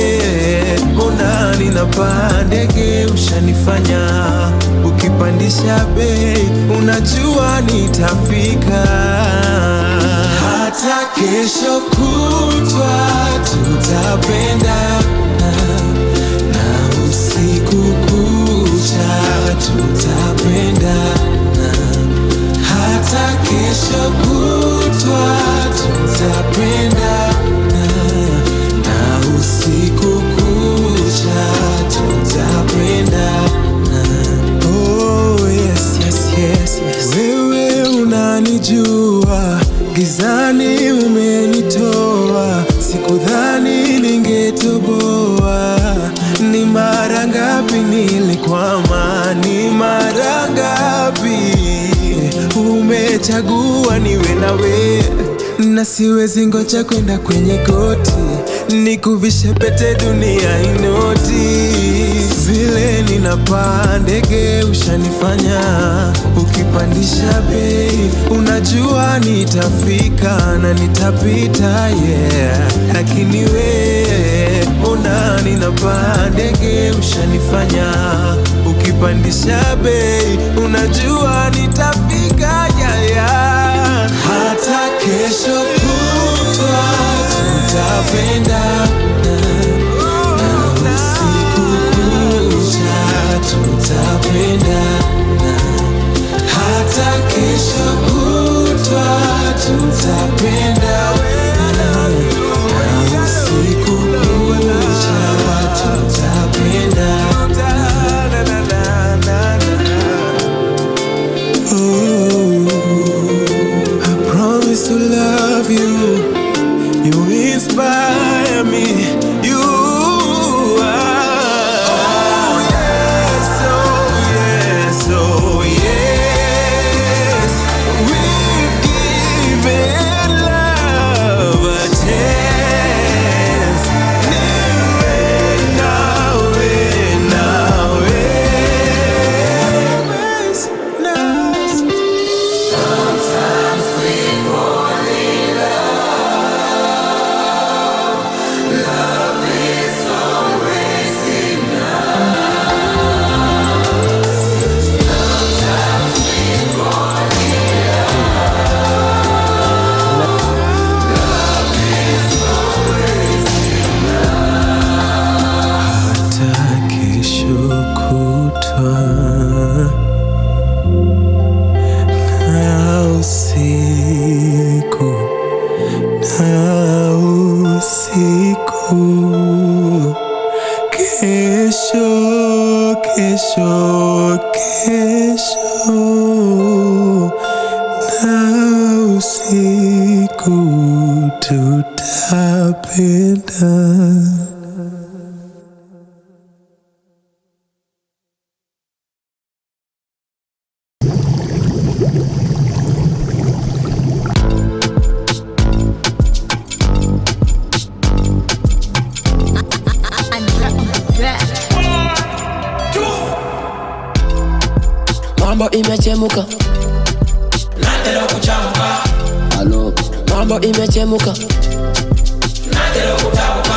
ona ninapaa ndege, ushanifanya ukipandisha bei, unajua nitafika. Hata kesho kutwa tutapenda, na usiku kucha tutapendana, hata kesho kutwa tutapendana, na usiku kucha tutapendana. Oh yes, yes, yes, yes. Wewe unanijua, gizani umenitoa, sikudhani ningetoboa. Ni mara ngapi nilikwama, ni mara ngapi umechagua niwe nawe, na siwezi ngoja kwenda kwenye goti nikuvishe pete dunia inoti. Vile ninapaa ndege ushanifanya ukipandisha bei, unajua nitafika na nitapita, yeah. Lakini we ona ninapaa ndege, ushanifanya ukipandisha bei, unajua nitafika, yeah, yeah. Hata kesho kutwa tutapendana, na usiku kucha tutapendana, hata kesho kutwa tutapendana, na usiku kucha tutapendana. Oh, I promise to love you. You inspire me. You are. Oh yes, oh yes, oh yes. We've given love a chance. Sometimes we fall in love is always enough. Sometimes we fall in love is always enough. Hata kesho kutwa na usiku, na usiku, kesho, kesho, kesho, na usiku tutapendana. Mambo imechemuka, nataka kuchamuka. Halo, mambo imechemuka, nataka kutamuka.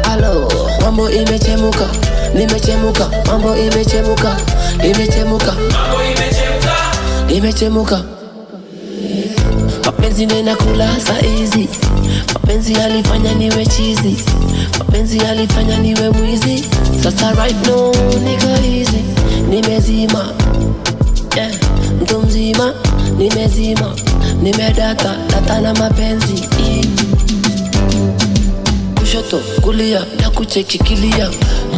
Halo, mambo imechemuka, nimechemuka. Mambo imechemuka, imechemuka. Mambo imechemuka. nimechemuka. Mapenzi ninakula saa hizi, mapenzi yalifanya niwe chizi, mapenzi yalifanya niwe mwizi. Sasa right now niko easy, nimezima, yeah, mtu mzima, nimezima, nimedata na mapenzi. Kushoto kulia na kuchekikilia,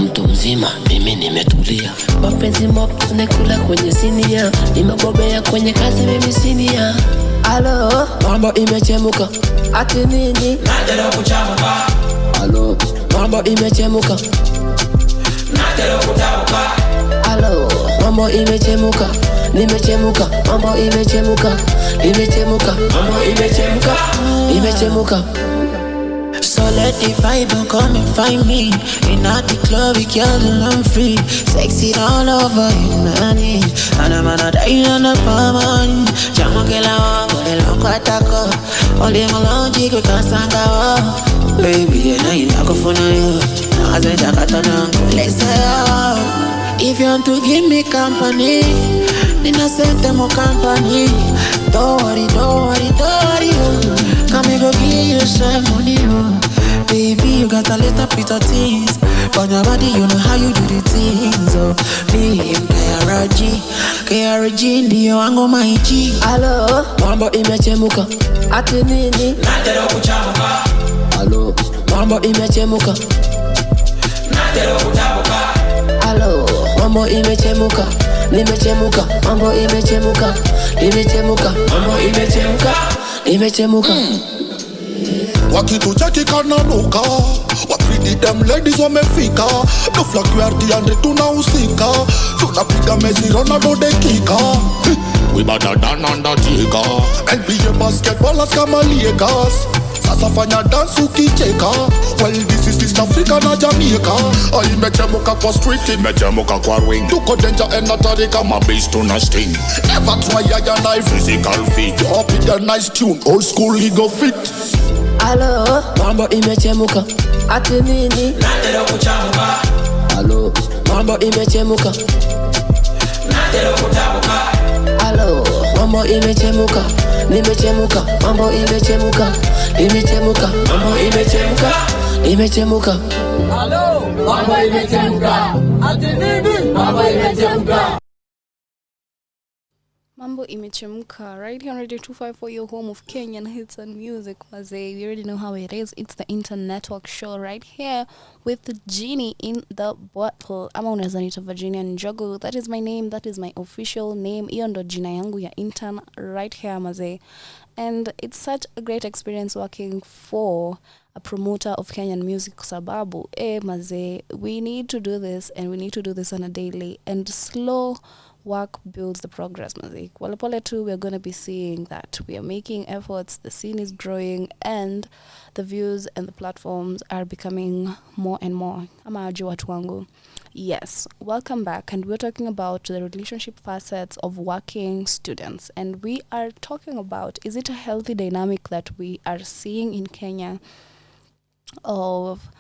mtu mzima mimi nimetulia. Mapenzi mop nekula kwenye sinia, nimebobea kwenye kazi mimi sinia. Alo, mambo imechemuka, ati nini? Nataka kuchamuka. Alo, mambo imechemuka, nataka kutamuka. Alo, mambo imechemuka, nimechemuka, mambo imechemuka, nimechemuka, mambo imechemuka, imechemuka. So let the vibe come and find me. In at the club, we girls and I'm free. Sexy all over in my knee. And I'm on a die on the palm. Jamo que la hago, el loco ataco. Only my logic, we can't stand out. Baby, and I ain't for you. As I talk at let's say, if you want to give me company, then I send them more company. Don't worry, don't worry, don't worry. Come and go give you some money, baby, you got a little bit of things. On your body, you know how you do the things, oh. Me, KRG, ndiyo wangu maiji. Alo, mambo imechemuka, ati nini? Nataka kuchamuka. Alo, mambo imechemuka, nataka kutamuka. Alo, mambo imechemuka, nimechemuka, mambo imechemuka, nimechemuka, mambo imechemuka, nimechemuka. Wakitucheki kananuka, wapidi them ladies wamefika. Dufla QRT andre tunahusika, tunapiga Messi Ronaldo dakika. We better than Undertaker, NBA basketballers kama Lakers. Sasa fanya dance ukicheka. Well, this is East Africa na Jamaica. Imechemuka kwa street, imechemuka kwa ring. Tuko danger and atari kama bass tuna sting. Never try ya na physical fit. Up with a nice tune, old school legal fit. Alo, mambo imechemuka, ati nini? Nataka kuchamuka. Alo, mambo imechemuka, nataka kutamuka. Alo, mambo imechemuka, nimechemuka, mambo imechemuka, nimechemuka, mambo imechemuka, nimechemuka. Alo, mambo imechemuka, ati nini? Mambo imechemuka. Mambo imechemka, right here on Radio 254, your home of Kenyan hits and music. Mazee, you already know how it is. It's the Internetwork show right here with Ginny in the bottle. Ama unaweza nita Virginia Njogu. That is my name. That is my official name. Hiyo ndo jina yangu ya intern right here, mazee. And it's such a great experience working for a promoter of Kenyan music kwa sababu, mazee, we need to do this and we need to do this on a daily and slow work builds the progress, mazik. Pole too, we're going to be seeing that we are making efforts, the scene is growing, and the views and the platforms are becoming more and more. Amaji watu wangu. Yes, welcome back, and we're talking about the relationship facets of working students, and we are talking about, is it a healthy dynamic that we are seeing in Kenya of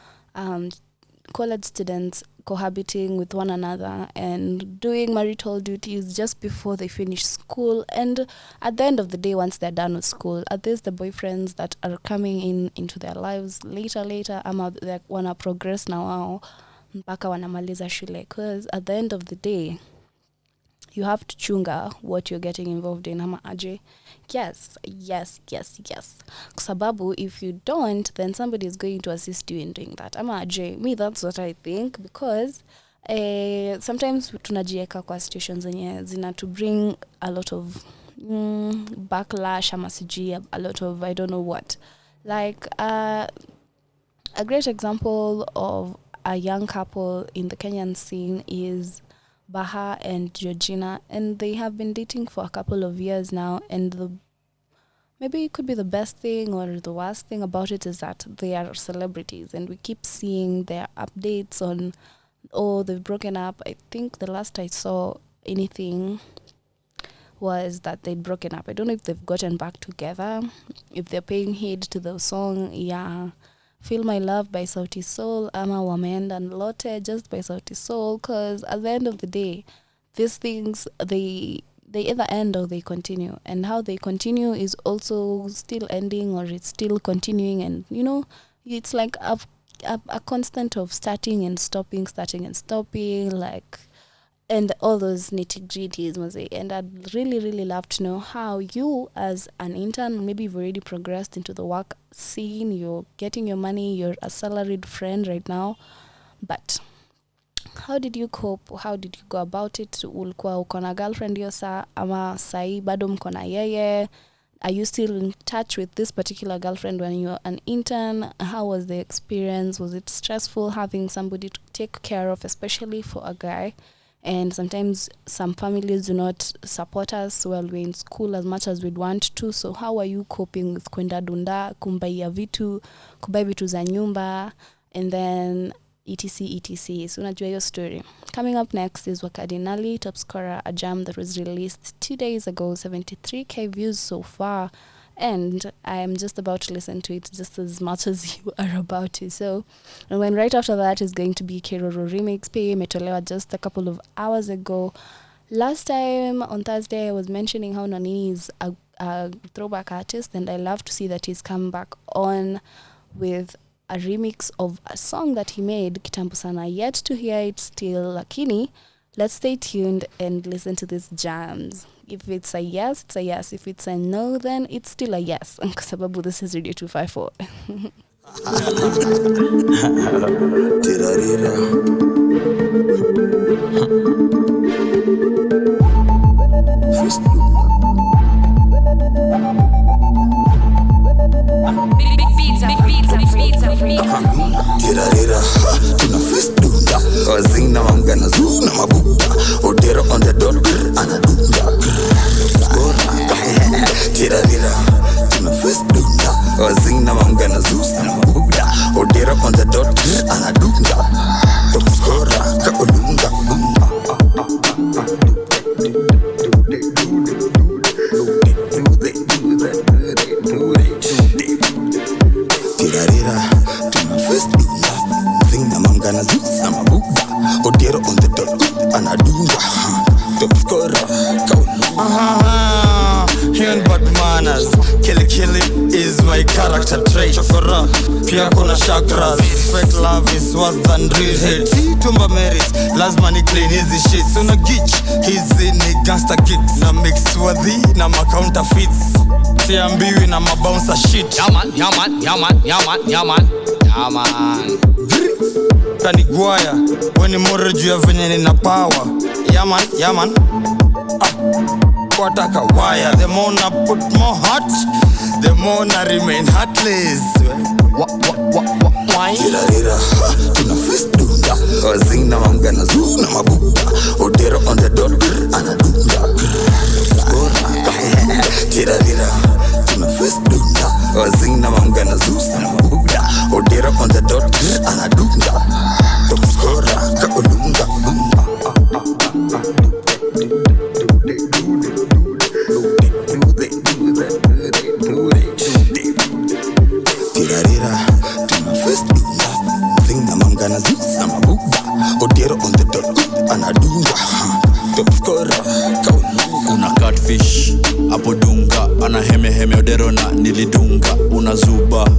college students cohabiting with one another and doing marital duties just before they finish school, and at the end of the day, once they're done with school, are these the boyfriends that are coming into their lives later, ama they wanna progress now mpaka wanamaliza shule? Because at the end of the day, you have to chunga what you're getting involved in, ama aje? Yes. Kusababu, if you don't, then somebody is going to assist you in doing that. Ama aje? Me, that's what I think, because sometimes tunajieka kwa situations zenye zina to bring a lot of backlash, ama sijui, a lot of I don't know what. Like a great example of a young couple in the Kenyan scene is Baha and Georgina, and they have been dating for a couple of years now, and maybe it could be the best thing or the worst thing about it is that they are celebrities, and we keep seeing their updates on, they've broken up. I think the last I saw anything was that they'd broken up. I don't know if they've gotten back together, if they're paying heed to the song, Feel My Love by Sauti Sol, ama wameenda Lote just by Sauti Sol, because at the end of the day, these things, they they either end or they continue, and how they continue is also still ending or it's still continuing, and it's like a constant of starting and stopping, like, and all those nitty-gritties, and I'd really love to know how you as an intern, maybe you've already progressed into the work scene, you're getting your money, you're a salaried friend right now, but how did you cope? How did you go about it? Ulikuwa uko na girlfriend hiyo saa ama sai bado mko na yeye? Are you still in touch with this particular girlfriend when you're an intern? How was the experience? Was it stressful having somebody to take care of, especially for a guy? And sometimes some families do not support us while we're in school as much as we'd want to. So how are you coping with kwenda dunda, kubai vitu za nyumba, and then etc. So unajua your story. Coming up next is Wakadinali, Top Scorer, a jam that was released 2 days ago, 73k views so far, and I am just about to listen to it just as much as you are about to. So, and when right after that is going to be Keroro Remix, pia imetolewa just a couple of hours ago. Last time on Thursday I was mentioning how Nini is a throwback artist, and I love to see that he's come back on with a remix of a song that he made kitambo sana. Yet to hear it still, lakini let's stay tuned and listen to these jams. If it's a yes, it's a yes. If it's a no, then it's still a yes. Kwa sababu this is Radio 254. Tirarira, tuna fist dunda. Wazina mamgana zuna mabuda. Odero on the dot, anadunda. Tirarira, tuna fist dunda. Wazina mamgana zuna mabuda. Odero on the dot, anadunda. Top scorer, kaolunga. Tirarira, tuna fist dunda. Zina mamgana zuna mabuda. Odero on the dot, anadunda. Top scorer, kaolunga. Human bad manners, killing is my character trait. Chokora, pia kuna chakras. Fake love is worse than real hate. Tumba merit, lazima ni clean hizi shit. Suna gitch, hizi ni gangster kicks. Na mix worthy, na ma counterfeits. Siambiwi na ma bouncer shit. Yaman Kaniguaya, weni more juu ya venye nina power. Yaman Wataka wire, the more I put more heart, the more I remain heartless. Why? Tirarira, tuna fist dunda. Wazina mamgana zuna mabuda. Odero on the dot, anadunda. Tirarira, tuna fist dunda. Wazina mamgana zuna mabuda. Odero on the dot, anadunda. Top scorer, kaolunga. Tirarira, tuna fist dunda. Zina mamgana zuna mabuda. Odero on the dot, anadunda. Top scorer, kaolunga. Una catfish hapo dunga, ana heme odero na nilidunga. Una zuba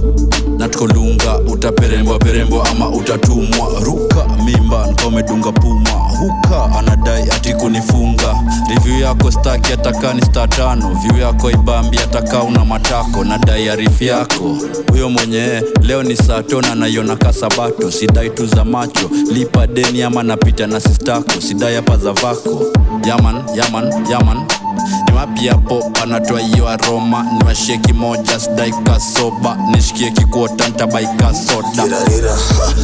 na tukolunga, utaperembo ama utatumwa. Ruka mimba nkome dunga puma. Huka anadai ati kunifunga. Review yako staki ataka ni star 5. View yako ibambi ataka una matako. Na diary yako huyo mwenye leo ni saa 5 na yona kasabato. Sidai tu za macho, lipa deni ama napita na sistako. Sidai hapa za vako. Yaman ni wapi hapo panatoa hiyo aroma. Ni washeki moja sidai kasoba. Nishikie kikuota ntabaika soda. Tirarira,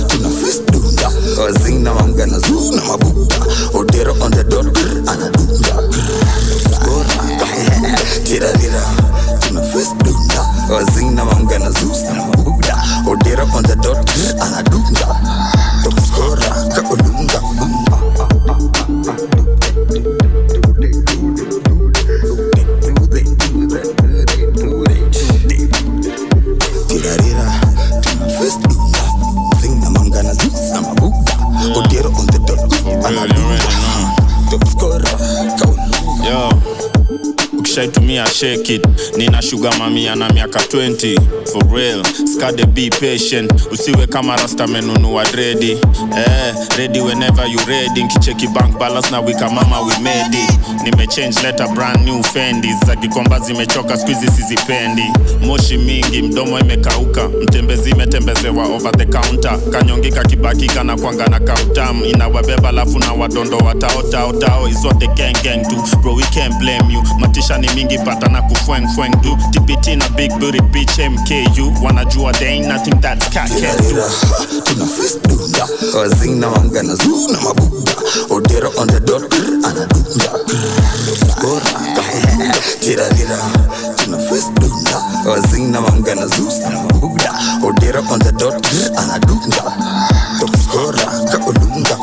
tuna fist dunda. Wazina mamgana zuna mabuda. Odero on the dot, anadunda. Tirarira, tuna fist dunda. Wazina mamgana zuna mabuda. Odero on the dot, anadunda. Top scorer, kaolunga. Tirarira, tuna fist dunda. Zina mamgana zuna mabuda. Odero on the dot, anadunda. Top scorer, kaolunga. Yo. me I shake it. Nina sugar mami ana miaka 20. For real, skade be patient. Usiwe kama rasta menunua ready. Ready whenever you ready. Nkicheki bank balance na wika mama we made it. Nime change letter brand new Fendi. Za gikomba zimechoka squeezy sizipendi. Moshi mingi mdomo imekauka. Mtembezi imetembezewa over the counter. Kanyongika kibakika na kwanga na kautam. Inawabeba lafu na wadondo watao is what the gang do. Bro we can't blame you. Matisha ni mingi pata na kufueng do. TPT na big booty bitch MKU. Wanajua there ain't nothing that cat can't do. Tuna fist dunda. Wazing na mangana zoo na mabuda. Odero on the dot anadunda. Skora tira tuna fist dunda. Wazing na mangana zoo na mabuda. Odero on the dot anadunda. Skora kaolunga.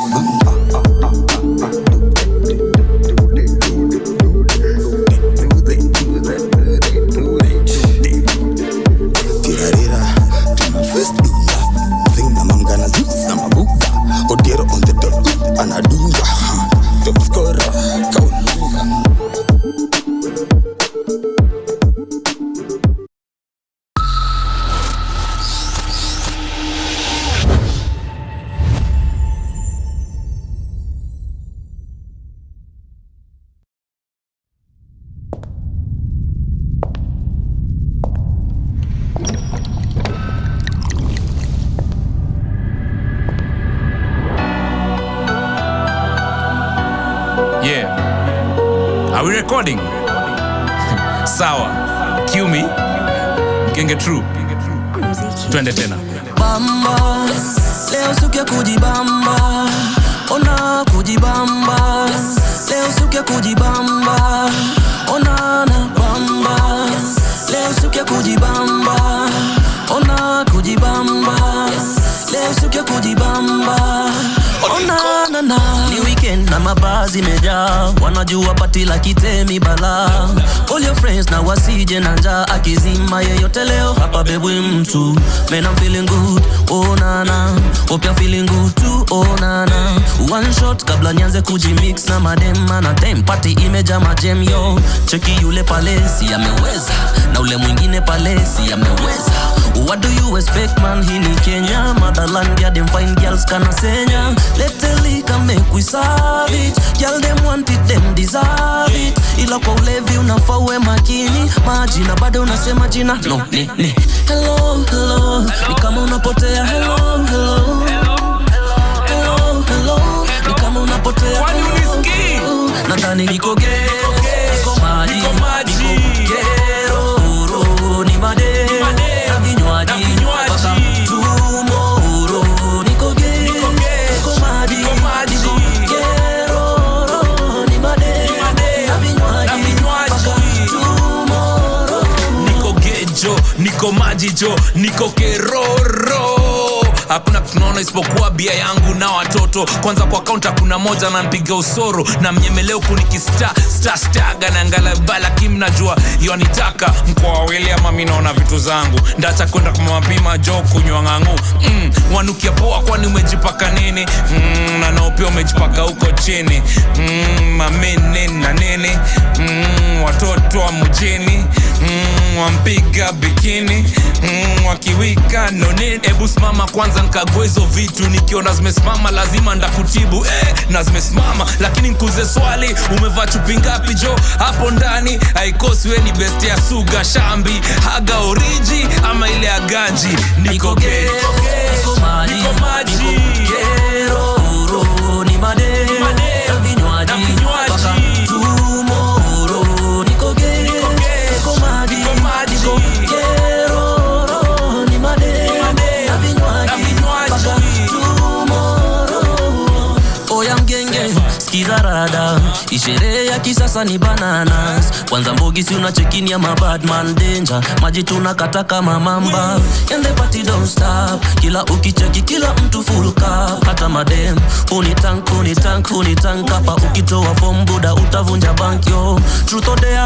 Are we recording? Sawa. Cue me. Genge true. Twende tena. Bamba, leo suke kujibamba. Ona kujibamba. Leo suke kujibamba. Ona na bamba. Leo suke kujibamba. Ona kujibamba. Leo suke kujibamba. Ona na ni weekend na mabazi meja. Wanajua pati la kitemi bala. All your friends na wasije na njaa. Akizima yeyote leo hapa bebwe mtu. Man I'm feeling good, oh nana. Hope you're feeling good too, oh nana. One shot kabla nianze kujimix na madema na time party imeja majem yo. Cheki yule palesi ameweza na ule mwingine palesi ameweza. What do you expect man, hii ni Kenya. Motherland ya them fine girls kana senya. Let the liquor make we serve it. Girl them want it, them deserve it. Ila kwa ulevi unafaa uwe makini. Majina bado unasema jina. No, ni hello, hello. Ni kama unapotea hello, hello. Hello, hello. Ni kama unapotea. Kwani unisikii? Nadhani niko gero. Niko maji. Niko gero. Ni made. Niko maji jo, niko keroro. Hakuna tunaona isipokuwa bia yangu na watoto. Kwanza kwa counter kuna moja na npiga usoro. Na mnyemeleo kunikista staga na ngalabala kim najua hiyo nitaka. Mkoa wawili ama mimi naona vitu zangu. Ndacha kwenda kwa mapima jo kunywa ngangu. Wanukia poa kwani umejipaka nini? Na nao pia umejipaka huko chini. Mamene na nene. Watoto wa mjini. Wampiga bikini. Wakiwika no nene. Ebu simama kwanza nikague hizo vitu. Nikiona zimesimama lazima ndakutibu. Na zimesimama lakini nikuze swali. Umevaa chupi ngapi jo hapo ndani? Haikosi we ni best ya suga shambi. Haga oriji ama ile ya ganji. Niko gero, niko maji. Niko gero, ni made. Na vinywaji paka tomorrow. Niko gero, niko maji. Niko gero, ni made. Na vinywaji paka tomorrow. Oya mgenge, sikiza rada. Ishere ya kisasa ni bananas. Kwanza mbogi si unachekini ya mabadman danger. Maji tunakata kama mamba. And the party don't stop. Kila ukicheki kila mtu full cup. Hata madem unitank hapa. Ukitoa form buda utavunja bank yo. Truth or dare,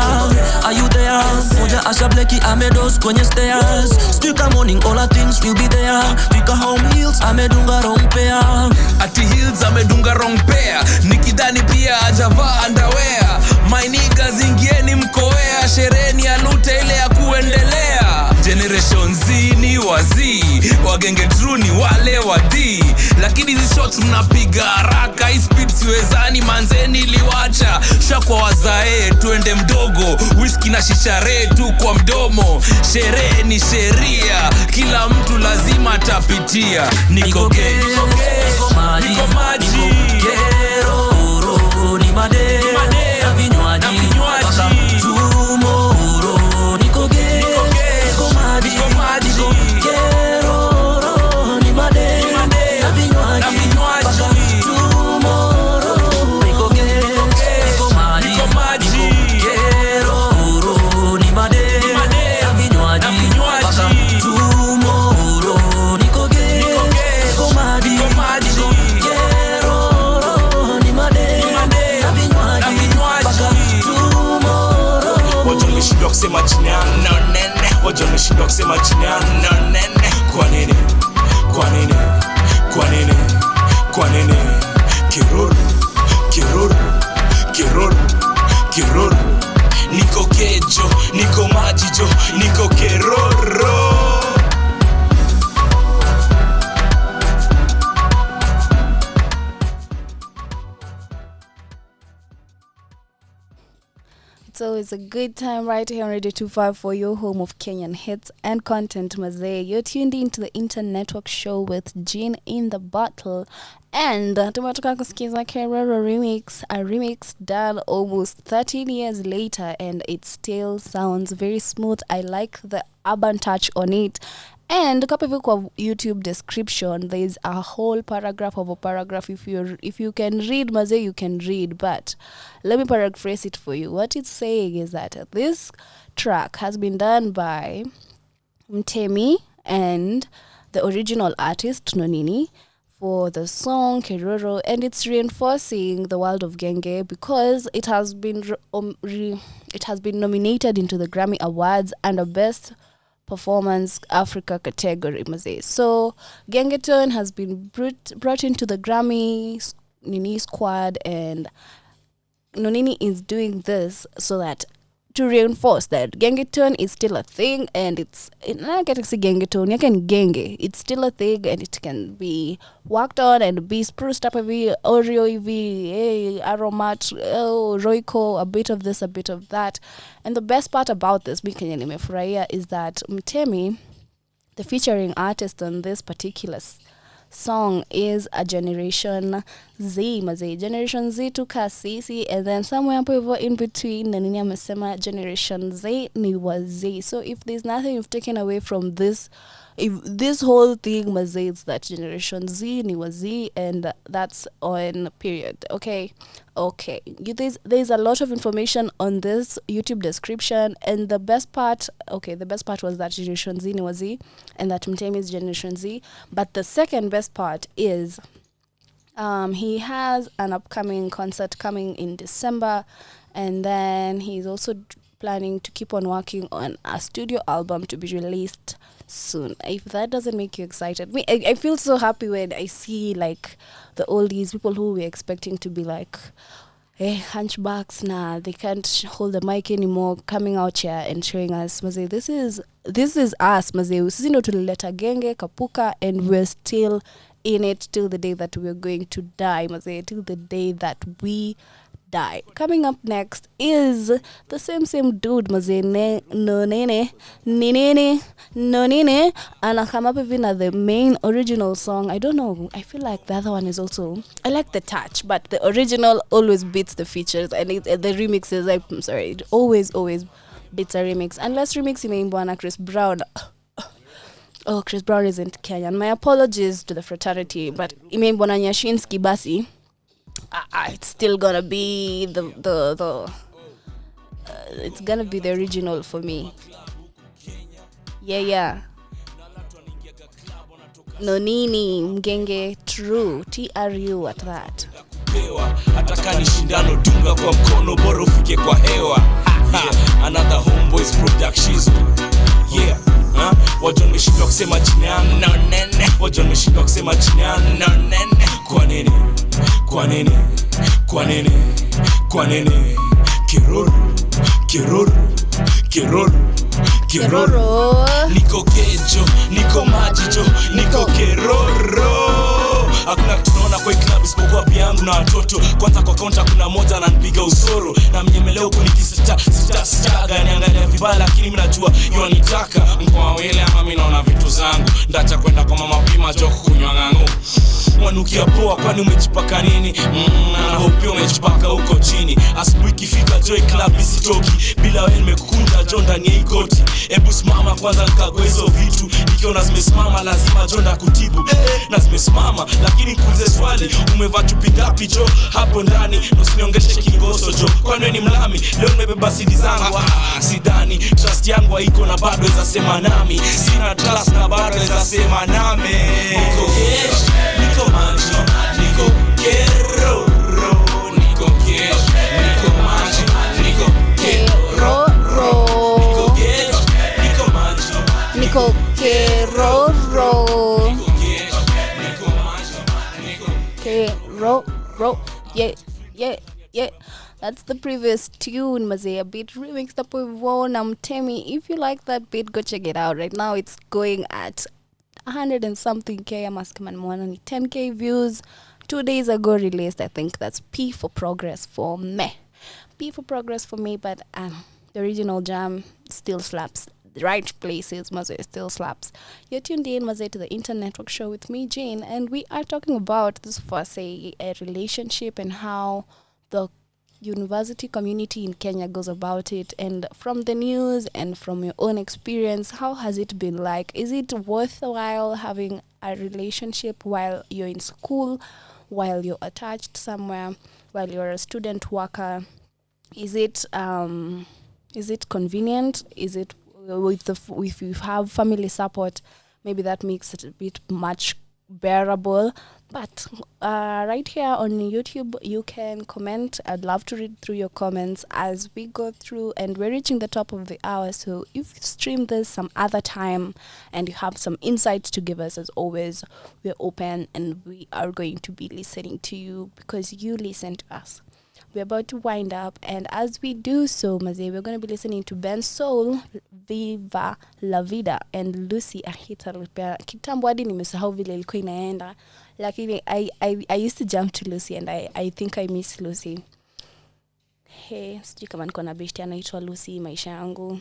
are you there? Moja Asha Blackie amedos kwenye stairs. Stuka morning all our things will be there. Pika home heels amedunga wrong pair. Ati heels amedunga wrong pair. Nikidani pia ajava underwear. kuendelea. My niggas ingieni mkoea, shereni ya lute ile ya kuendelea. Generation Z ni wazii, wagenge true ni wale wadii. Lakini hizi shots mnapiga haraka, hii speed siwezani manzeni liwacha. Shakwa wazae tuende mdogo, whisky na shishare tu kwa mdomo. Sherehe ni sheria, kila mtu lazima tapitia. Niko gay, niko maji, Kero, ni made, na vinywaji, waka tomorrow. Niko gay, niko maji, kero, ni made, na vinywaji, waka tomorrow. Niko gay, niko maji, kero, ni made, na vinywaji, waka tomorrow. Niko gay, niko maji, wajomeshindwa kusema chini ya nene, wajomeshindwa kusema chini ya nene. Kwa nini? Kwa nini? Kwa nini? Kwa nini? Kiruru, kiruru, kiruru, kiruru. Niko kejo, niko majijo, niko keroro. It's always a good time right here on Radio 25 for your home of Kenyan hits and content. Mazee, you're tuned into the Internetwork show with Ginny in the bottle. And tumetoka kusikiza Keroro remix, a remix done almost 13 years later, and it still sounds very smooth. I like the urban touch on it. And kapa hivi kwa YouTube description, there's a whole paragraph of a paragraph. If you can read, mazee, you can read. But let me paraphrase it for you. What it's saying is that this track has been done by Mtemi and the original artist Nini for the song Keroro, and it's reinforcing the world of Genge because it has been nominated into the Grammy Awards and a Best Performance Africa category, mazee. So Gengeton has been brought into the Grammy Nini squad, and Nonini is doing this so that to reinforce that Gengeton is still a thing, and it's not getting to Gengeton, you can Genge. It's still a thing, and it can be worked on and be spruced up every Oreo EV, Aromat, Royco, a bit of this, a bit of that. And the best part about this, is that Mtemi, the featuring artist on this particular song, is a Generation Z, mazee. Generation Z to kasisi, and then somewhere hapo hivyo in between na nini amesema Generation Z ni wazee. So if there's nothing you've taken away from this, if this whole thing, mazee, it's that Generation Z ni wazee, and that's on period. Okay. There's a lot of information on this YouTube description, and the best part was that Generation Z ni wazee and that Mtemi is Generation Z. But the second best part is he has an upcoming concert coming in December, and then he's also planning to keep on working on a studio album to be released soon. If that doesn't make you excited, I feel so happy when I see like the oldies, people who we're expecting to be like hunchbacks, they can't hold the mic anymore, coming out here and showing us, mazee, this is us, mazee. Sisi ndo tulileta Genge kapuka, and we're still in it till the day that we're going to die, mazee, till the day that we die. Coming up next is the same dude, mazee, nini, and I come up with the main original song. I don't know, I feel like the other one is also, I like the touch, but the original always beats the features, and the remixes, I'm sorry, it always beats a remix, unless remix imeimbwa na Chris Brown. Oh, Chris Brown isn't Kenyan. My apologies to the fraternity, but imeimbwa na Nyashinsky basi. It's still gonna be it's gonna be the original for me. Yeah. Nonini, Mgenge, true, TRU at that. Ataka ni shindano, dunga kwa mkono, bora ufike kwa hewa. Another Homeboys Productions. Yeah. Wajon meshindwa kusema chini ya nene, wajon meshindwa kusema chini ya nene. Kwa nini? Kwa nini? Kwa nini? Kwa nini? Kiroro, kiroro, kiroro, kiroro. Niko kejo, niko majijo, niko kiroro. Hakuna tunaona kwa club isipokuwa biangu na watoto. Kwanza kwa counter kuna moja ananipiga usoro. Na mnyemeleo huko nikisita gani angalia vibaya lakini mimi najua yonitaka. Mkoa wele ama mimi naona vitu zangu. Ndacha kwenda kwa mama pima joko kunywa ngangu. Wanukia poa kwani umejipaka nini? Na hope umejipaka huko chini. Asubuhi kifika joy club isitoki. Bila wewe nimekukunda jo ndani ya ikoti. Ebu simama kwanza nikagoe hizo vitu. Nikiona zimesimama lazima jo ndakutibu. Na zimesimama lakini nikuulize swali. Umevaa chupi ngapi jo hapo ndani? Na usiniongeshe kingoso jo. Kwani wewe ni mlami? Leo nimebeba CD zangu. Sidani trust yangu haiko na bado weza sema nami. Sina trust na bado weza sema nami. Niko cash, niko maji, niko kero, niko cash, niko maji, niko kero, niko cash, niko maji, niko kero, yeah. That's the previous tune, Mazea beat remixed up with Von Temi. If you like that beat, go check it out. Right now, it's going at 100 and something K. I'm asking man 10K views. 2 days ago released. I think that's P for progress for me. P for progress for me, but the original jam still slaps. The right places, Mazea still slaps. You're tuned in, Mazea, to the Internetwork show with me, Jane, and we are talking about this for say a relationship and how the university community in Kenya goes about it, and from the news and from your own experience, how has it been like? Is it worthwhile having a relationship while you're in school, while you're attached somewhere, while you're a student worker? Is it convenient? Is it if you have family support, maybe that makes it a bit much bearable? But right here on YouTube, you can comment. I'd love to read through your comments as we go through, and we're reaching the top of the hour. So if you stream this some other time and you have some insights to give us, as always, we're open and we are going to be listening to you because you listen to us. We're about to wind up, and as we do so, Mazee, we're going to be listening to Ben Soul, Viva La Vida, and Lucy Ahita Repair. Kitambo hadi nimesahau vile ilikuwa inaenda, lakini I used to jump to Lucy, and I think I miss Lucy. Hey, sijui kama niko na beshte anaitwa Lucy maisha yangu.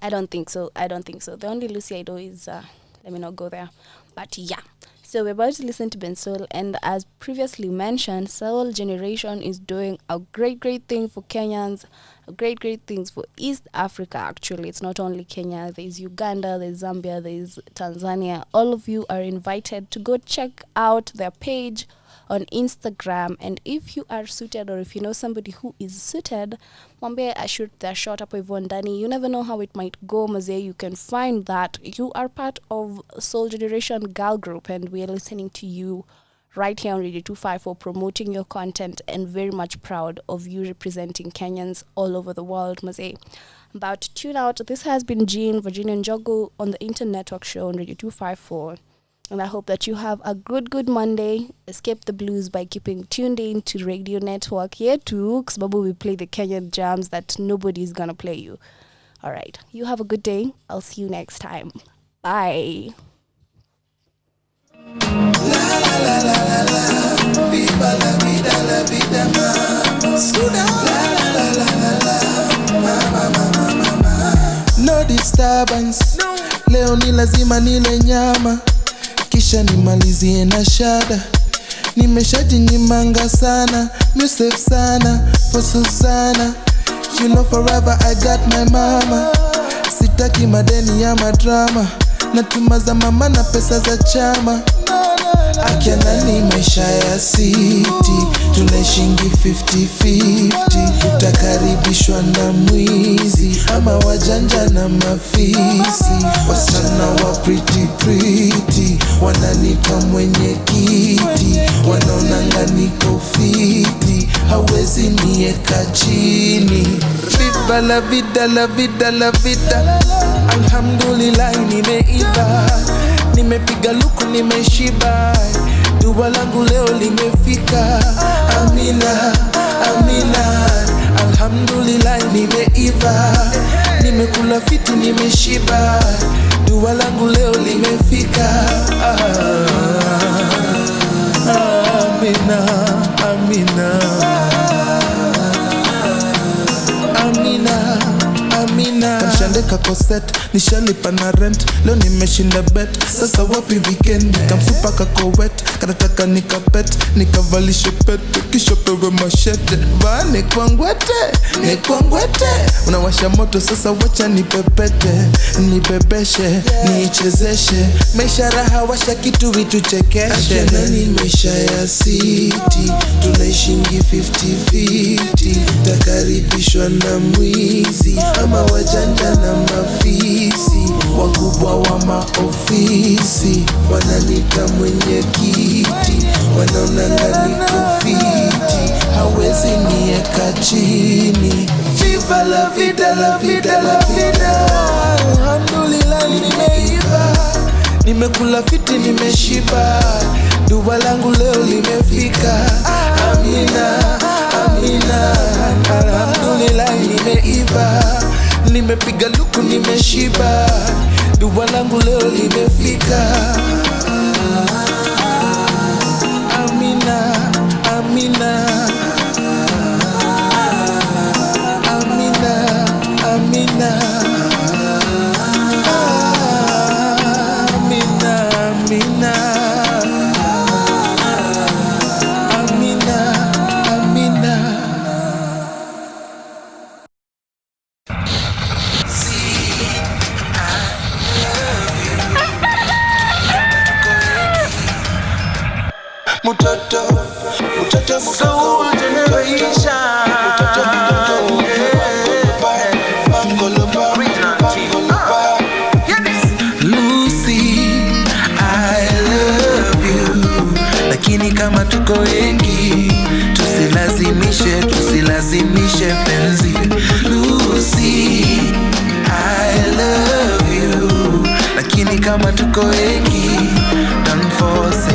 I don't think so. The only Lucy I know is let me not go there. But yeah. So we're about to listen to Ben Soul, and as previously mentioned, Soul Generation is doing a great thing for Kenyans, great things for East Africa. Actually, it's not only Kenya. There's Uganda, there's Zambia, there's Tanzania. All of you are invited to go check out their page on Instagram, and if you are suited or if you know somebody who is suited, mwambie shoot their shot up with Ndani. You never know how it might go, Mazee. You can find that you are part of Soul Generation Girl Group, and we are listening to you right here on Radio 254, promoting your content, and very much proud of you representing Kenyans all over the world, Mazee. About to tune out. This has been Jean, Virginia Njogu on the Internetwork show on Radio 254. And I hope that you have a good Monday. Escape the blues by keeping tuned in to Radio Network here too, because Babu will play the Kenyan jams that nobody's gonna play you. All right. You have a good day. I'll see you next time. Bye. No disturbance. Leo ni lazima nile nyama. Kisha nimalizie na shada. Nimeshajinyimanga sana. Musef sana. For Susana. You know forever I got my mama. Sitaki madeni ya madrama. Natuma za mama na pesa za chama. Akiana ni maisha ya city. Tunaishingi 50-50. Utakaribishwa na mwizi ama wajanja na mafisi. Wasichana wa pretty wananipa mwenye kiti. Wanaonanga niko fiti. Hawezi nieka chini. Viva la vida, la vida, la vida. Alhamdulillah nimeiva. Nimepiga luku nimeshiba. dua langu leo limefika. Amina, amina, alhamdulillah nimeiva, nimekula fiti nimeshiba, dua langu leo limefika. Amina, amina, amina, amina. Kamshandeka koset, nishalipa na rent, leo nimeshinda bet, sasa wapi weekend? Kamfupa kakowet, kanataka nikapet, nikavalishe pete, kisha pewe mashete. Va nekwangwete, unawasha moto sasa wacha nipepete, nibebeshe, niichezeshe, maisha raha washa kitu vitu chekeshe. Nani maisha ya city, tunaishingi 50-50, takaribishwa na mwizi ama wajanja na mafisi, wakubwa wa maofisi wananita mwenye kiti, wanaonanga niko fiti, hawezi nieka chini. Viva la vida, la vida, la vida. Alhamdulillah nimeiva, nimekula fiti nimeshiba, dua langu leo limefika. Amina, amina, alhamdulillah nimeiva, nimepiga luku nimeshiba, dua langu leo limefika. Amina, amina, amina, amina, amina, amina, amina, amina. Mutoto, mutoto, soul generation. Lucy, I love you, lakini kama tuko wengi, tusilazimishe penzi. Lucy, I love you, lakini kama tuko wengi, don't force it.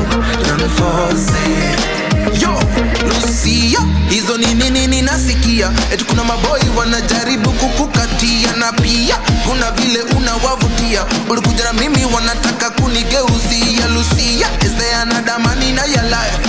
Yo, Lucy, yo, hizo ni nini nasikia? Eti kuna maboi wanajaribu kukukatia, na pia kuna vile unawavutia. Ulikuja na mimi wanataka kunigeuzia. Lucy, is there another man in your life?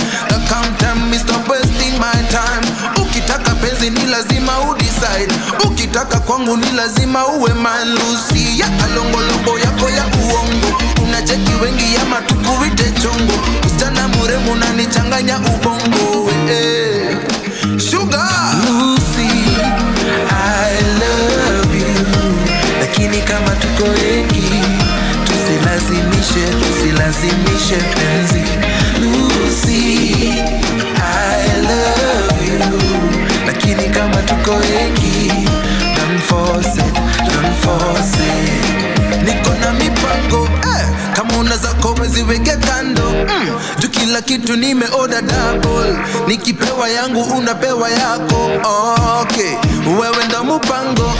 Come tell me, stop wasting my time. Ukitaka penzi ni lazima udecide, ukitaka kwangu ni lazima uwe man. Lucy, alongolobo yako ya uongo, unacheki wengi ya matukuite chongo, usichana muremu na nichanganya ubongo. Sugar Lucy, I love you, lakini kama tuko wengi, tusilazimishe penzi. Lucy, I love you, lakini kama tuko wengi, don't force it. Niko na mipango, kama unaweza kowe ziweke kando. Juu kila kitu nimeorder double, nikipewa yangu unapewa yako. Okay, wewe ndo mpango,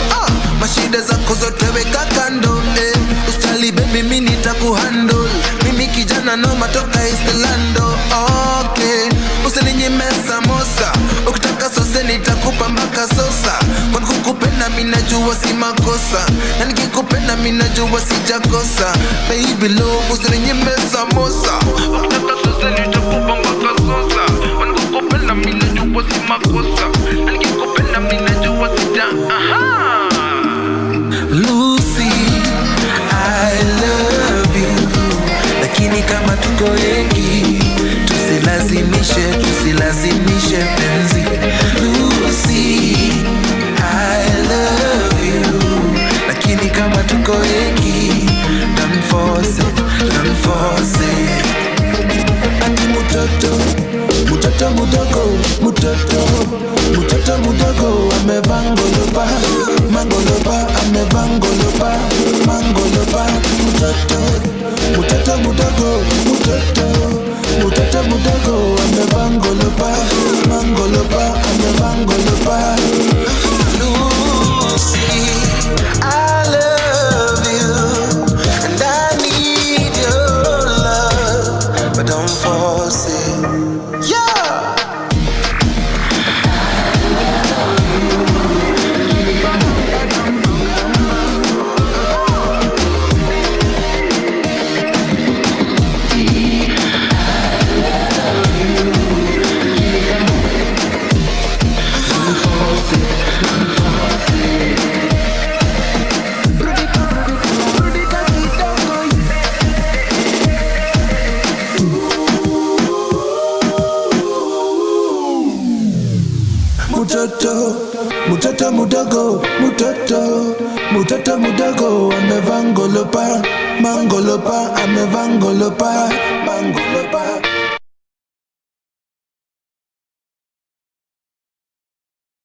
mashida zako zote weka kando. Ustali baby mimi nitakuhandle, mimi kijana no matoka Istelando. Okay, usininyime samosa, ukitaka sose nitakupa mpaka sosa. Kwa kukupenda mimi najua si makosa, na nikikupenda mimi najua sijakosa. Baby love usininyime samosa, ukitaka sose nitakupa mpaka sosa. Kwa kukupenda mimi najua si makosa, na nikikupenda mimi najua Lucy, I love you, lakini kama tuko wengi, tusilazimishe penzi. Lucy, I love you, lakini kama tuko wengi, don't force it. Ati mutoto mudogo amevangolopa, amevangolopa. Mutoto mudogo amevangolopa, amevangolopa. Lucy, I love you and I need your love, but don't force it. Mutoto mudogo amevangolopa, mangolopa, amevangolopa, mangolopa.